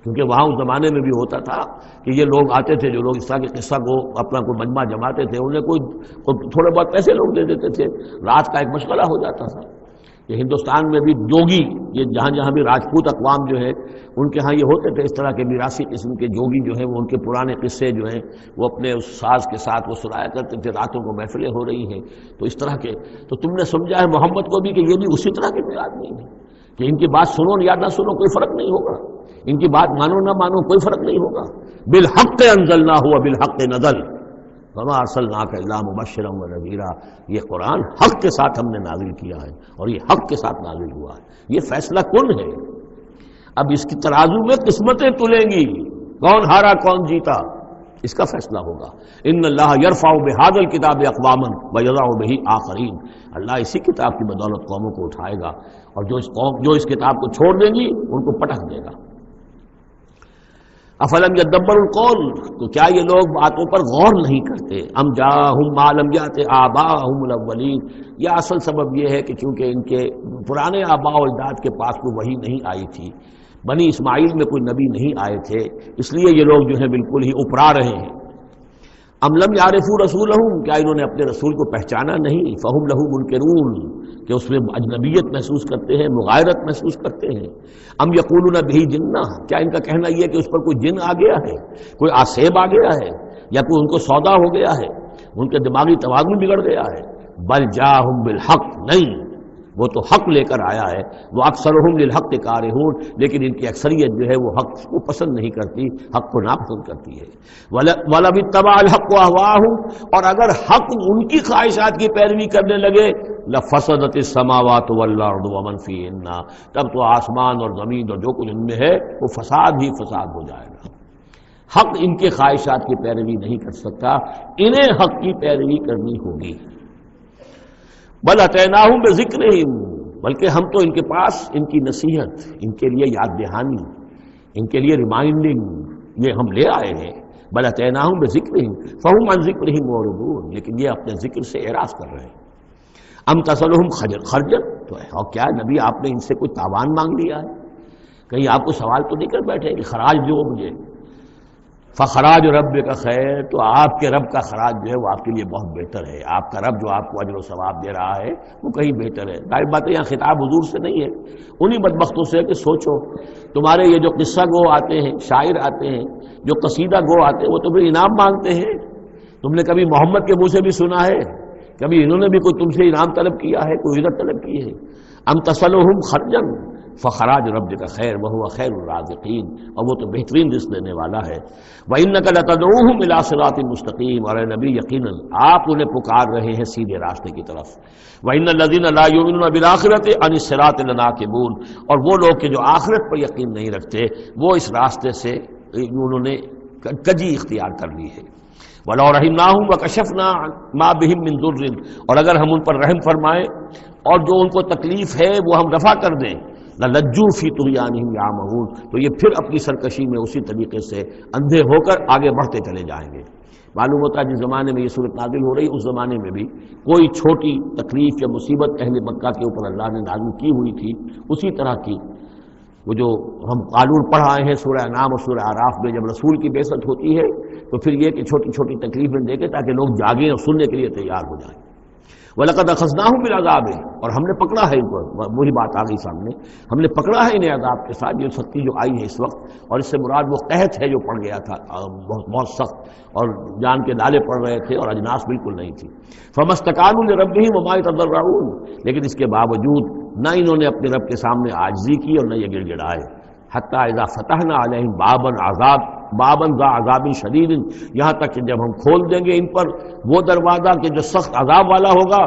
کیونکہ وہاں اس زمانے میں بھی ہوتا تھا کہ یہ لوگ آتے تھے، جو لوگ اس طرح کے قصہ کو اپنا کوئی مجمع جماتے تھے، انہیں کوئی تھوڑے بہت پیسے لوگ دے دیتے تھے، رات کا ایک مشغلہ ہو جاتا تھا۔ یہ ہندوستان میں بھی جوگی، یہ جہاں جہاں بھی راجپوت اقوام جو ہے ان کے ہاں یہ ہوتے تھے اس طرح کے میراثی قسم کے جوگی جو ہیں، وہ ان کے پرانے قصے جو ہیں وہ اپنے اس ساز کے ساتھ وہ سنایا کرتے تھے، راتوں کو محفلیں ہو رہی ہیں، تو اس طرح کے، تو تم نے سمجھا ہے محمد کو بھی کہ یہ بھی اسی طرح کے میراث نہیں ہے کہ ان کی بات سنو یا نہ سنو کوئی فرق نہیں ہوگا، ان کی بات مانو نہ مانو کوئی فرق نہیں ہوگا۔ بالحق انزلناہ وبالحق نزل وما ارسلناک الا مبشرا ونذیرا، یہ قرآن حق کے ساتھ ہم نے نازل کیا ہے اور یہ حق کے ساتھ نازل ہوا ہے، یہ فیصلہ کن ہے۔ اب اس کی ترازو میں قسمتیں تلیں گی، کون ہارا کون جیتا، اس کا فیصلہ ہوگا۔ ان اللہ یرفع بہذا الکتاب اقواما ویضع بہ آخرین، اللہ اسی کتاب کی بدولت قوموں کو اٹھائے گا، اور جو اس کتاب کو چھوڑ دیں گی ان کو پٹک دے گا۔ افلم یدبر القول، تو کیا یہ لوگ باتوں پر غور نہیں کرتے؟ ام جاءہم ما لم یأت آباءہم الاولین، یہ اصل سبب یہ ہے کہ چونکہ ان کے پرانے آباء و اجداد کے پاس کوئی وحی نہیں آئی تھی، بنی اسماعیل میں کوئی نبی نہیں آئے تھے، اس لیے یہ لوگ جو ہے بالکل ہی اپرا رہے ہیں۔ ام لم یعرفوا رسولہم، کیا انہوں نے اپنے رسول کو پہچانا نہیں؟ فہم لہ منکرون، کہ اس میں اجنبیت محسوس کرتے ہیں، مغایرت محسوس کرتے ہیں۔ ام یقولون بہ جنہ، کیا ان کا کہنا یہ ہے کہ اس پر کوئی جن آ گیا ہے، کوئی آسیب آ گیا ہے، یا کوئی ان کو سودا ہو گیا ہے، ان کے دماغی توازن بگڑ گیا ہے؟ بل جاءہم بالحق، نہیں، وہ تو حق لے کر آیا ہے۔ وہ اکثرہم للحق کارہون، لیکن ان کی اکثریت جو ہے وہ حق کو پسند نہیں کرتی، حق کو ناپسند کرتی ہے۔ وَلَوِ اتَّبَعَ الْحَقُّ أَهْوَاءَهُمْ، اور اگر حق ان کی خواہشات کی پیروی کرنے لگے، لَفَسَدَتِ السَّمَاوَاتُ وَالْأَرْضُ وَمَنْ فِيهِنَّ، تب تو آسمان اور زمین اور جو کچھ ان میں ہے وہ فساد ہی فساد ہو جائے گا۔ حق ان کے خواہشات کی پیروی نہیں کر سکتا، انہیں حق کی پیروی کرنی ہوگی۔ بل اتیناہم بذکرہم، بلکہ ہم تو ان کے پاس ان کی نصیحت، ان کے لیے یاد دہانی، ان کے لیے ریمائنڈنگ یہ ہم لے آئے ہیں۔ بل اتیناہم بذکرہم فہم عن ذکرہم معرضون، لیکن یہ اپنے ذکر سے اعراض کر رہے ہیں۔ ام تسلہم خرجا، تو اور کیا نبی آپ نے ان سے کوئی تاوان مانگ لیا ہے؟ کہیں آپ کو سوال تو نہیں کر بیٹھے کہ خراج دو مجھے؟ فخراج رب کا خیر، تو آپ کے رب کا خراج جو ہے وہ آپ کے لیے بہت بہتر ہے۔ آپ کا رب جو آپ کو اجر و ثواب دے رہا ہے وہ کہیں بہتر ہے۔ ظاہر بات ہے یہاں خطاب حضور سے نہیں ہے، انہی بدبختوں سے کہ سوچو تمہارے یہ جو قصہ گو آتے ہیں، شاعر آتے ہیں، جو قصیدہ گو آتے ہیں، وہ تو پھر انعام مانگتے ہیں۔ تم نے کبھی محمد کے منہ سے بھی سنا ہے؟ کبھی انہوں نے بھی کوئی تم سے انعام طلب کیا ہے، کوئی عزت طلب کی ہے؟ ام تسلہم خرجا فخراج رب کا خیر وہو خیر الرازقین، اور وہ تو بہترین رزق دینے والا ہے۔ وَإِنَّكَ لَتَدْعُوهُمْ إِلَىٰ صِرَاطٍ مُّسْتَقِيمٍ، اور اے نبی یقیناً آپ انہیں پکار رہے ہیں سیدھے راستے کی طرف۔ وَإِنَّ الَّذِينَ لَا يُؤْمِنُونَ بِالْآخِرَةِ عَنِ الصِّرَاطِ لَنَاكِبُونَ، اور وہ لوگ کہ جو آخرت پر یقین نہیں رکھتے وہ اس راستے سے انہوں نے کجی اختیار کر لی ہے۔ وَلَوْ رَحِمْنَاهُمْ وَكَشَفْنَا مَا بِهِم مِّن ضُرٍّ، اور اگر ہم ان پر رحم فرمائیں اور جو ان کو تکلیف ہے وہ ہم رفع کر دیں، لَلَجُّوا فِي طُغْيَانِهِمْ يَعْمَهُونَ، تو یہ پھر اپنی سرکشی میں اسی طریقے سے اندھے ہو کر آگے بڑھتے چلے جائیں گے۔ معلوم ہوتا ہے جس زمانے میں یہ صورت نازل ہو رہی اس زمانے میں بھی کوئی چھوٹی تکلیف یا مصیبت اہل مکہ کے اوپر اللہ نے نازل کی ہوئی تھی، اسی طرح کی وہ جو ہم قانون پڑھ آئے ہیں سورہ انعام اور سورہ اعراف میں، جب رسول کی بعثت ہوتی ہے تو پھر یہ کہ چھوٹی چھوٹی تکلیفیں دے کے تاکہ لوگ جاگیں اور سننے کے لیے تیار ہو جائیں۔ وَلَقَدْ أَخَذْنَاهُمْ بِالْعَذَابِ، اور ہم نے پکڑا ہے ان کو، وہی بات آ گئی سامنے، ہم نے پکڑا ہے انہیں عذاب کے ساتھ، جو سختی جو آئی ہے اس وقت، اور اس سے مراد وہ قحط ہے جو پڑ گیا تھا بہت سخت، اور جان کے نالے پڑ رہے تھے اور اجناس بالکل نہیں تھی۔ فَمَا اسْتَكَانُوا لِرَبِّهِمْ وَمَا يَتَضَرَّعُونَ، لیکن اس کے باوجود نہ انہوں نے اپنے رب کے سامنے عاجزی کی اور نہ یہ گڑ گڑائے۔ حتیٰ اذا فتحنا علیہم بابا ذا عذاب شدید، یہاں تک کہ جب ہم کھول دیں گے ان پر وہ دروازہ کہ جو سخت عذاب والا ہوگا،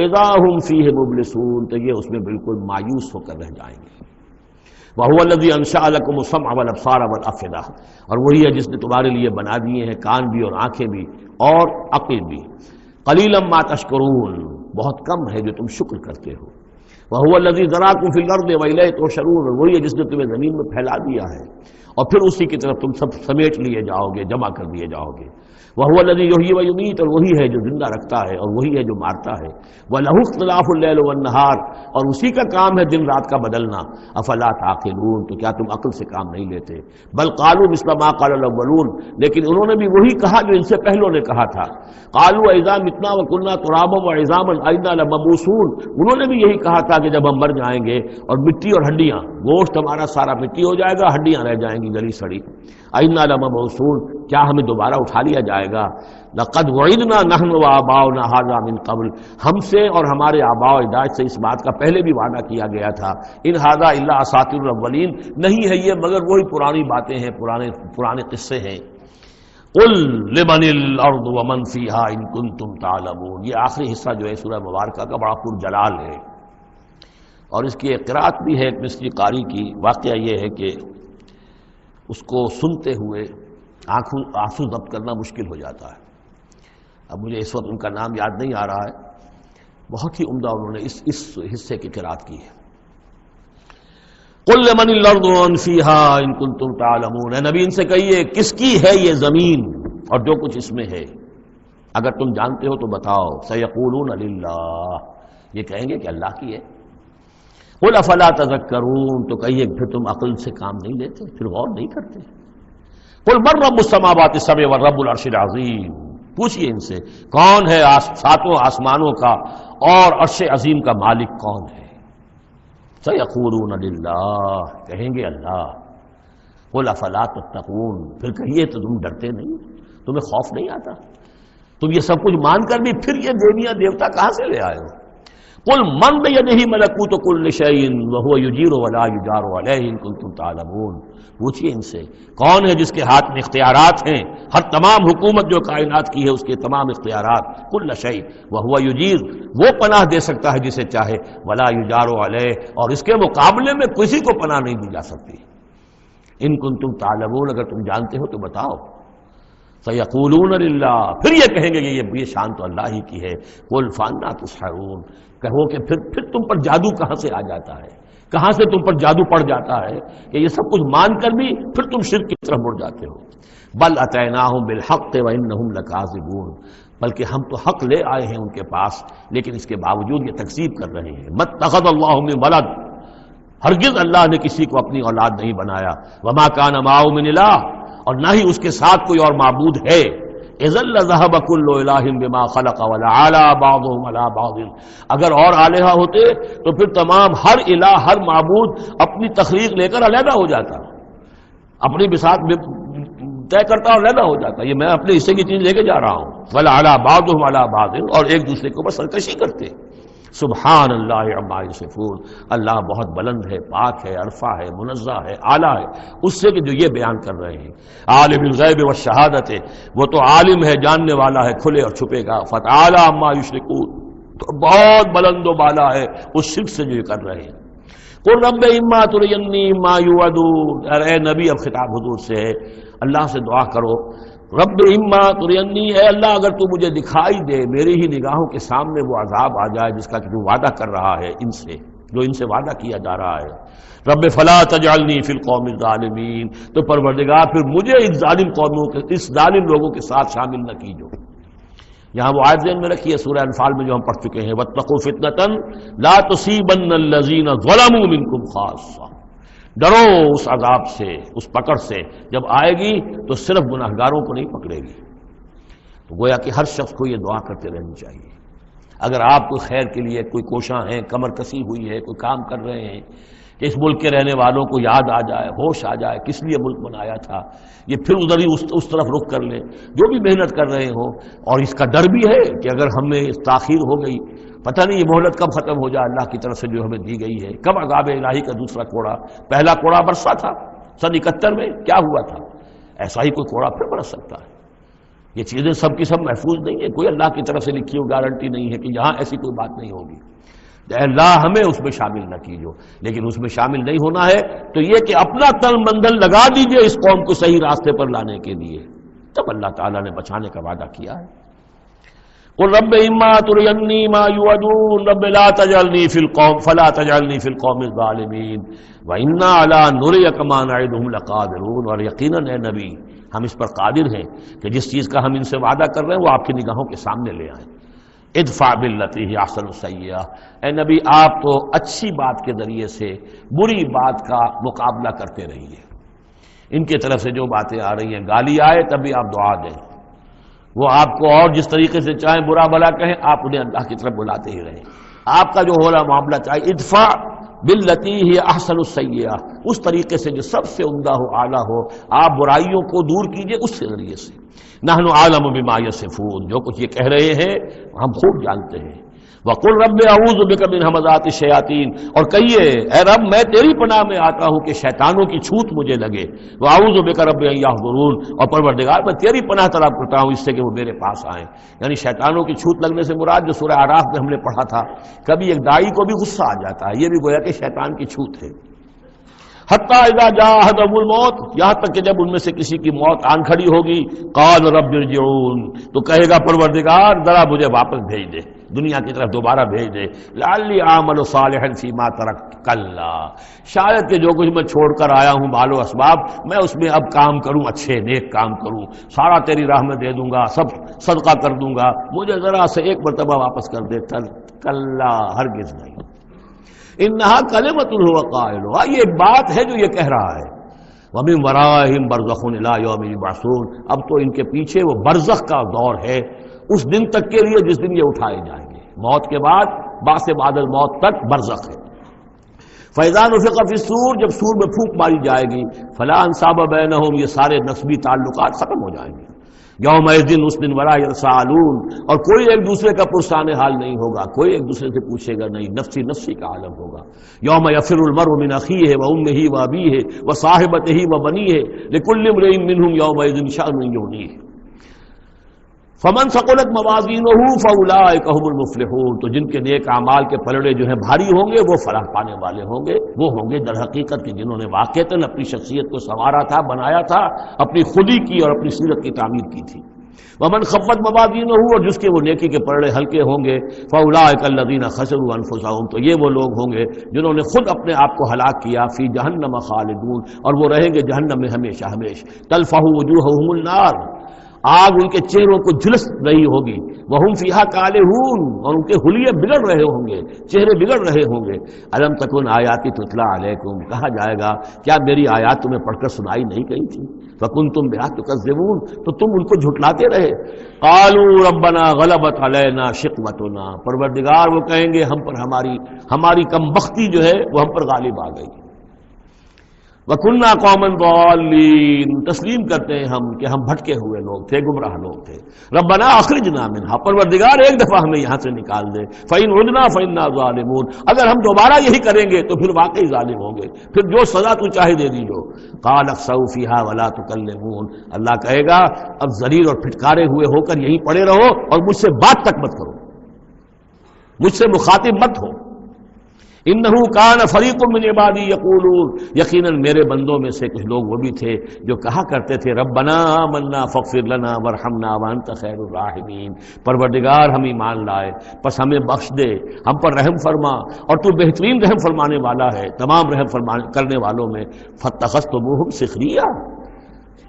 اذا ہم فیہ مبلسون، تو یہ اس میں بالکل مایوس ہو کر رہ جائیں گے۔ وَهُوَ الَّذِي أَنشَأَ لَكُمُ السَّمْعَ وَالْأَبْصَارَ وَالْأَفْئِدَةَ، اور وہی ہے جس نے تمہارے لیے بنا دیے ہیں کان بھی اور آنکھیں بھی اور عقل بھی۔ قَلِيلًا مَا تَشْكُرُونَ، بہت کم ہے جو تم شکر کرتے ہو۔ وَهُوَ الَّذِي ذَرَاكُمْ فِي الْأَرْضِ وَإِلَيْهِ تُحْشَرُونَ، اور وہی ہے جس نے تمہیں زمین میں پھیلا دیا ہے اور پھر اسی کی طرف تم سب سمیٹ لیے جاؤ گے، جمع کر دیے جاؤ گے۔ وَهُوَ الَّذِي يُحْيِي وَيُمِيتُ، اور وہی ہے جو زندہ رکھتا ہے اور وہی ہے جو مارتا ہے۔ وَلَهُ اخْتِلَافُ اللَّيْلِ وَالنَّهَارِ، اور اسی کا کام ہے دن رات کا بدلنا۔ أَفَلَا تَعْقِلُونَ، تو کیا تم عقل سے کام نہیں لیتے؟ بل قالوا مثل ما قال الاولون، لیکن انہوں نے بھی وہی کہا جو ان سے پہلوں نے کہا تھا۔ قالوا اذا متنا وكنا ترابا وعظاما أئنا لمبعوثون، انہوں نے بھی یہی کہا تھا کہ جب ہم مر جائیں گے اور مٹی اور ہڈیاں، گوشت ہمارا سارا مٹی ہو جائے گا، ہڈیاں رہ جائیں گی گلی سڑی۔ أئنا لمبعوثون، کیا ہمیں دوبارہ اٹھا لیا جائے گا؟ لقد وعدنا نحن وآباؤنا هذا من قبل، ہم سے اور ہمارے آباء و اجداد سے اس بات کا پہلے بھی وعدہ کیا گیا تھا۔ ان هذا الا اساطیر الاولین، نہیں ہے یہ مگر وہی پرانی باتیں ہیں، پرانے قصے ہیں۔ قل لمن الارض ومن فیہا ان کنتم تعلمون، یہ آخری حصہ جو ہے سورہ مبارکہ کا بڑا پرجلال ہے، اور اس کی ایک قرات بھی ہے ایک مصری قاری کی۔ واقعہ یہ ہے کہ اس کو سنتے ہوئے آنسو ضبط کرنا مشکل ہو جاتا ہے۔ اب مجھے اس وقت ان کا نام یاد نہیں آ رہا ہے، بہت ہی عمدہ انہوں نے اس حصے کی قرات کی ہے۔ قل لمن الارض ومن فیہا ان کنتم تعلمون، اے نبی ان سے کہیے کس کی ہے یہ زمین اور جو کچھ اس میں ہے، اگر تم جانتے ہو تو بتاؤ۔ سیقولون للہ، یہ کہیں گے کہ اللہ کی ہے۔ قل افلا تذکرون، تو کہیے پھر تم عقل سے کام نہیں لیتے، پھر غور نہیں کرتے۔ قل من رب السماوات السبع والرب العرش العظیم، پوچھئے ان سے کون ہے ساتوں آسمانوں کا اور عرش عظیم کا مالک کون ہے؟ سیقولون للہ، کہیں گے اللہ۔ قل افلا تتقون، پھر کہیے تو تم ڈرتے نہیں، تمہیں خوف نہیں آتا؟ تم یہ سب کچھ مان کر بھی پھر یہ دیویاں دیوتا کہاں سے لے آئے ہو؟ قل من بیدہ ملکوت کل شیء وہو یجیر ولا یجار علیہ ان کنتم تعلمون، پوچھئے ان سے کون ہے جس کے ہاتھ میں اختیارات ہیں، ہر تمام حکومت جو کائنات کی ہے اس کے تمام اختیارات، کل شیء وہو یجیر، وہ پناہ دے سکتا ہے جسے چاہے، ولا یجار علیہ، اور اس کے مقابلے میں کسی کو پناہ نہیں دی جا سکتی۔ ان کنتم تعلمون، اگر تم جانتے ہو تو بتاؤ۔ سیقولون للہ، پھر یہ کہیں گے کہ یہ شان تو اللہ ہی کی ہے۔ قل فانا تسحرون، کہو کہ پھر تم پر جادو کہاں سے آ جاتا ہے، کہاں سے تم پر جادو پڑ جاتا ہے کہ یہ سب کچھ مان کر بھی پھر تم شرک کی طرف مڑ جاتے ہو۔ بل اتیناہم بالحق وانہم لکاذبون، بلکہ ہم تو حق لے آئے ہیں ان کے پاس، لیکن اس کے باوجود یہ تکذیب کر رہے ہیں۔ مَتَّخَذَ اللَّهُ مِن وَلَدٍ، ہرگز اللہ نے کسی کو اپنی اولاد نہیں بنایا۔ وما کان معہ من الہ، اور نہ ہی اس کے ساتھ کوئی اور معبود ہے۔ اذا لذهب كل الہ بما خلق ولعلى بعضهم على بعض، اگر اور الہہ ہوتے تو پھر تمام ہر الہ، ہر معبود اپنی تخلیق لے کر علیحدہ ہو جاتا، اپنی بساط طے کرتا اور علیحدہ ہو جاتا۔ یہ میں اپنے حصے کی چیز لے کے جا رہا ہوں۔ ولعلى بعضهم على بعض، اور ایک دوسرے کے اوپر سرکشی کرتے۔ سبحان اللہ عما یصفون، اللہ بہت بلند ہے، پاک ہے، عرفہ ہے، منزہ ہے، اعلیٰ ہے اس سے کہ جو یہ بیان کر رہے ہیں۔ عالم الغیب والشہادت، وہ تو عالم ہے، جاننے والا ہے کھلے اور چھپے کا۔ فتعالی عما یشرکون، تو بہت بلند و بالا ہے اس شرک سے جو یہ کر رہے ہیں۔ قل رب اما ترینی ما یوعدون، اے نبی اب خطاب حضور سے ہے، اللہ سے دعا کرو رب اما ترینی، اے اللہ اگر تو مجھے دکھائی دے، میری ہی نگاہوں کے سامنے وہ عذاب آ جائے جس کا تو وعدہ کر رہا ہے ان سے، جو ان سے وعدہ کیا جا رہا ہے۔ رب فلا تجعلنی فی القوم الظالمین، تو پروردگار پھر مجھے اس ظالم قوموں کے، اس ظالم لوگوں کے ساتھ شامل نہ کیجو۔ یہاں وہ آیت ذہن میں رکھیے سورہ انفال میں جو ہم پڑھ چکے ہیں، واتقوا فتنۃ لا تصیبن الذین ظلموا منکم خاصہ، ڈرو اس عذاب سے، اس پکڑ سے، جب آئے گی تو صرف گناہگاروں کو نہیں پکڑے گی۔ تو گویا کہ ہر شخص کو یہ دعا کرتے رہنی چاہیے۔ اگر آپ کوئی خیر کے لیے کوئی کوشاں ہیں، کمر کسی ہوئی ہے، کوئی کام کر رہے ہیں کہ اس ملک کے رہنے والوں کو یاد آ جائے، ہوش آ جائے کس لیے ملک بنایا تھا، یہ پھر ادھر ہی اس طرف رخ کر لیں، جو بھی محنت کر رہے ہوں، اور اس کا ڈر بھی ہے کہ اگر ہمیں تاخیر ہو گئی، پتہ نہیں یہ مہلت کب ختم ہو جائے اللہ کی طرف سے جو ہمیں دی گئی ہے، کب عذاب الہی کا دوسرا کوڑا، پہلا کوڑا برسا تھا سن 71 میں، کیا ہوا تھا، ایسا ہی کوئی کوڑا پھر برس سکتا ہے۔ یہ چیزیں سب کی سب محفوظ نہیں ہے، کوئی اللہ کی طرف سے لکھی ہوئی گارنٹی نہیں ہے کہ یہاں ایسی کوئی بات نہیں ہوگی۔ اے اللہ ہمیں اس میں شامل نہ کیجو، لیکن اس میں شامل نہیں ہونا ہے تو یہ کہ اپنا تن بندھن لگا دیجئے اس قوم کو صحیح راستے پر لانے کے لیے، تب اللہ تعالیٰ نے بچانے کا وعدہ کیا ہے۔ قل رب اما ترینی ما یوعدون رب لا تجعلنی فی القوم فلا تجعلنی فی القوم الظالمین وانا علی نریک ما نعدہم لقادرون، اور یقیناً اے نبی ہم اس پر قادر ہیں کہ جس چیز کا ہم ان سے وعدہ کر رہے ہیں وہ آپ کی نگاہوں کے سامنے لے آئیں۔ ادفع باللتی ہی احسن السیئہ، اے نبی آپ تو اچھی بات کے ذریعے سے بری بات کا مقابلہ کرتے رہیے۔ ان کی طرف سے جو باتیں آ رہی ہیں، گالی آئے تب بھی آپ دعا دیں، وہ آپ کو اور جس طریقے سے چاہیں برا بھلا کہیں، آپ انہیں اللہ کی طرف بلاتے ہی رہیں۔ آپ کا جو ہو رہا معاملہ چاہیے ادفع باللتی ہی احسن السیئہ، اس طریقے سے جو سب سے عمدہ ہو، اعلیٰ ہو، آپ برائیوں کو دور کیجئے اس کے ذریعے سے۔ نحن عالم بما یصفون، جو کچھ یہ کہہ رہے ہیں ہم خوب جانتے ہیں۔ وقل رب اعوذ بک من همزات الشیاطین، اور کہیے اے رب میں تیری پناہ میں آتا ہوں کہ شیطانوں کی چھوت مجھے لگے۔ واعوذ بک رب ان یحضرون، اور پروردگار میں تیری پناہ طلب کرتا ہوں اس سے کہ وہ میرے پاس آئیں۔ یعنی شیطانوں کی چھوت لگنے سے مراد جو سورہ اعراف میں ہم نے پڑھا تھا، کبھی ایک داعی کو بھی غصہ آ جاتا ہے، یہ بھی گویا کہ شیطان کی چھوت ہے۔ حتی اذا جاء احدهم الموت، یہاں تک کہ جب ان میں سے کسی کی موت آن کھڑی ہوگی، قال رب ارجعون، تو کہے گا پروردگار ذرا مجھے واپس بھیج دے۔ دنیا کی طرف دوبارہ بھیج دے. لعلی اعمل صالحا فیما ترکت کلا، شاید کہ جو کچھ میں چھوڑ کر آیا ہوں مال و اسباب، میں اس میں اب کام کروں، اچھے نیک کام کروں، سارا تیری راہ میں دے دوں گا، سب صدقہ کر دوں گا، مجھے ذرا سے ایک مرتبہ واپس کر دے. کلا، ہرگز نہیں. انہا کلمۃ هو قائلھا، یہ ایک بات ہے جو یہ کہہ رہا ہے. وَمِن وَرَائِهِمْ بَرْزَخٌ إِلَىٰ يَوْمِ يُبْعَثُونَ، اب تو ان کے پیچھے وہ برزخ کا دور ہے، اس دن تک کے لیے جس دن یہ اٹھائے جائیں گے. موت کے بعد، بعث بعد الموت تک برزخ ہے. فَإِذَا نُفِخَ فِي الصُّورِ، جب سور میں پھونک ماری جائے گی، فَلَا أَنْسَابَ بَيْنَهُمْ، یہ سارے نسبی تعلقات ختم ہو جائیں گے. یومئذ، اس دن ولا یتساءلون، اور کوئی ایک دوسرے کا پرسان حال نہیں ہوگا، کوئی ایک دوسرے سے پوچھے گا نہیں، نفسی نفسی کا عالم ہوگا. یوم یفر المرء من اخیہ وامہ وابیہ وصاحبتہ وبنیہ لکل امرئ منہم یومئذ شأن یغنیہ. فمن ثقلت موازینہ فاولئک هم المفلحون، تو جن کے نیک اعمال کے پلڑے جو ہیں بھاری ہوں گے وہ فلاح پانے والے ہوں گے. وہ ہوں گے در حقیقت کہ جنہوں نے واقعتاً اپنی شخصیت کو سنوارا تھا، بنایا تھا، اپنی خودی کی اور اپنی سیرت کی تعمیر کی تھی. ومن خفت موازینہ، اور جس کے وہ نیکی کے پلڑے ہلکے ہوں گے، فاولئک الذین خسروا انفسهم، تو یہ وہ لوگ ہوں گے جنہوں نے خود اپنے آپ کو ہلاک کیا. فی جہنم خالدون، اور وہ رہیں گے جہنم میں ہمیشہ ہمیشہ. تلفح وجوہہم النار، آگ ان کے چہروں کو جھلس رہی ہوگی. وہم فیہا کالہون، اور ان کے حلیے بگڑ رہے ہوں گے، چہرے بگڑ رہے ہوں گے. الم تکن آیاتی تتلی علیکم، کہا جائے گا کیا میری آیات تمہیں پڑھ کر سنائی نہیں گئی تھی؟ فکنتم بہا تکذبون، تو تم ان کو جھٹلاتے رہے. قالوا ربنا غلبت علینا شقوتنا، پروردگار وہ کہیں گے ہم پر ہماری کم بختی جو ہے وہ ہم پر غالب آ گئی. وَكُنَّا قَوْمًا ضَالِّينَ، تسلیم کرتے ہیں ہم کہ ہم بھٹکے ہوئے لوگ تھے، گمراہ لوگ تھے. ربنا اخرجنا منها، پروردگار ایک دفعہ ہمیں یہاں سے نکال دے. فَإِنْ عُدْنَا فَإِنَّا ظَالِمُونَ، اگر ہم دوبارہ یہی کریں گے تو پھر واقعی ظالم ہوں گے، پھر جو سزا تو چاہے دے دیجو. قَالَ اخْسَئُوا فِيهَا وَلَا تُكَلِّمُونَ، اللہ کہے گا اب ذلیل اور پھٹکارے ہوئے ہو کر یہیں پڑے رہو اور مجھ سے بات تک مت کرو، مجھ سے مخاطب مت ہو. انہو کان فریق من عبادی یقولون، یقیناً میرے بندوں میں سے کچھ لوگ وہ بھی تھے جو کہا کرتے تھے ربنا آمنا فاغفر لنا وارحمنا وانت خیر الراحمین، پروردگار ہم ایمان لائے پس ہمیں بخش دے، ہم پر رحم فرما، اور تو بہترین رحم فرمانے والا ہے تمام رحم کرنے والوں میں. فاتخذتموہم سخریا،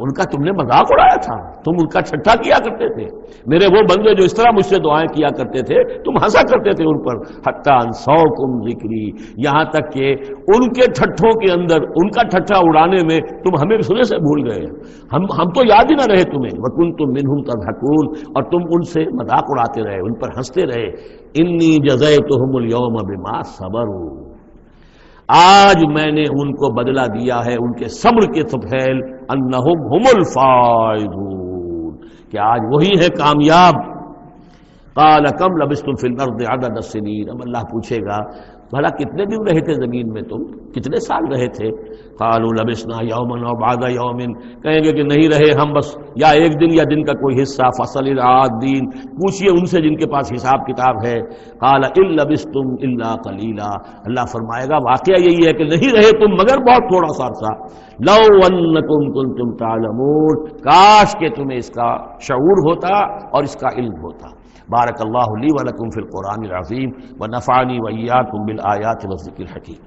ان کا تم نے مذاق اڑایا تھا، تم ان کا ٹھٹھا کیا کرتے تھے. میرے وہ بندے جو اس طرح مجھ سے دعائیں کیا کرتے تھے تم ہنسا کرتے تھے ان پر. حتی انسوکم ذکری، یہاں تک کہ ان کے ٹھٹھوں کے اندر، ان کا ٹھٹھا اڑانے میں تم ہمیں سنے سے بھول گئے، ہم تو یاد ہی نہ رہے تمہیں. وکنتم منہم تضحکون، اور تم ان سے مذاق اڑاتے رہے، ان پر ہنستے رہے. انی جزیتہم اليوم بما صبروا، آج میں نے ان کو بدلہ دیا ہے ان کے صبر کے طفیل. انہم ہم الفائزون، کہ آج وہی ہے کامیاب. قال کم لبثتم فی الارض عدد السنین، اب اللہ پوچھے گا بھلا کتنے دن رہے تھے زمین میں، تم کتنے سال رہے تھے؟ قالوا لبثنا یوما او بعد یوم، کہیں گے کہ نہیں رہے ہم بس یا ایک دن یا دن کا کوئی حصہ. فصل العادین، پوچھئے ان سے جن کے پاس حساب کتاب ہے. قال ان لبثتم الا قلیلا، اللہ فرمائے گا واقعہ یہی ہے کہ نہیں رہے تم مگر بہت تھوڑا سا عرصہ. لو انکم کنتم تعلمون، کاش کہ تمہیں اس کا شعور ہوتا اور اس کا علم ہوتا. بارک اللہ لی ولکم فی القرآن العظیم ونفعنی وإیاکم بالآیات والذکر الحکیم.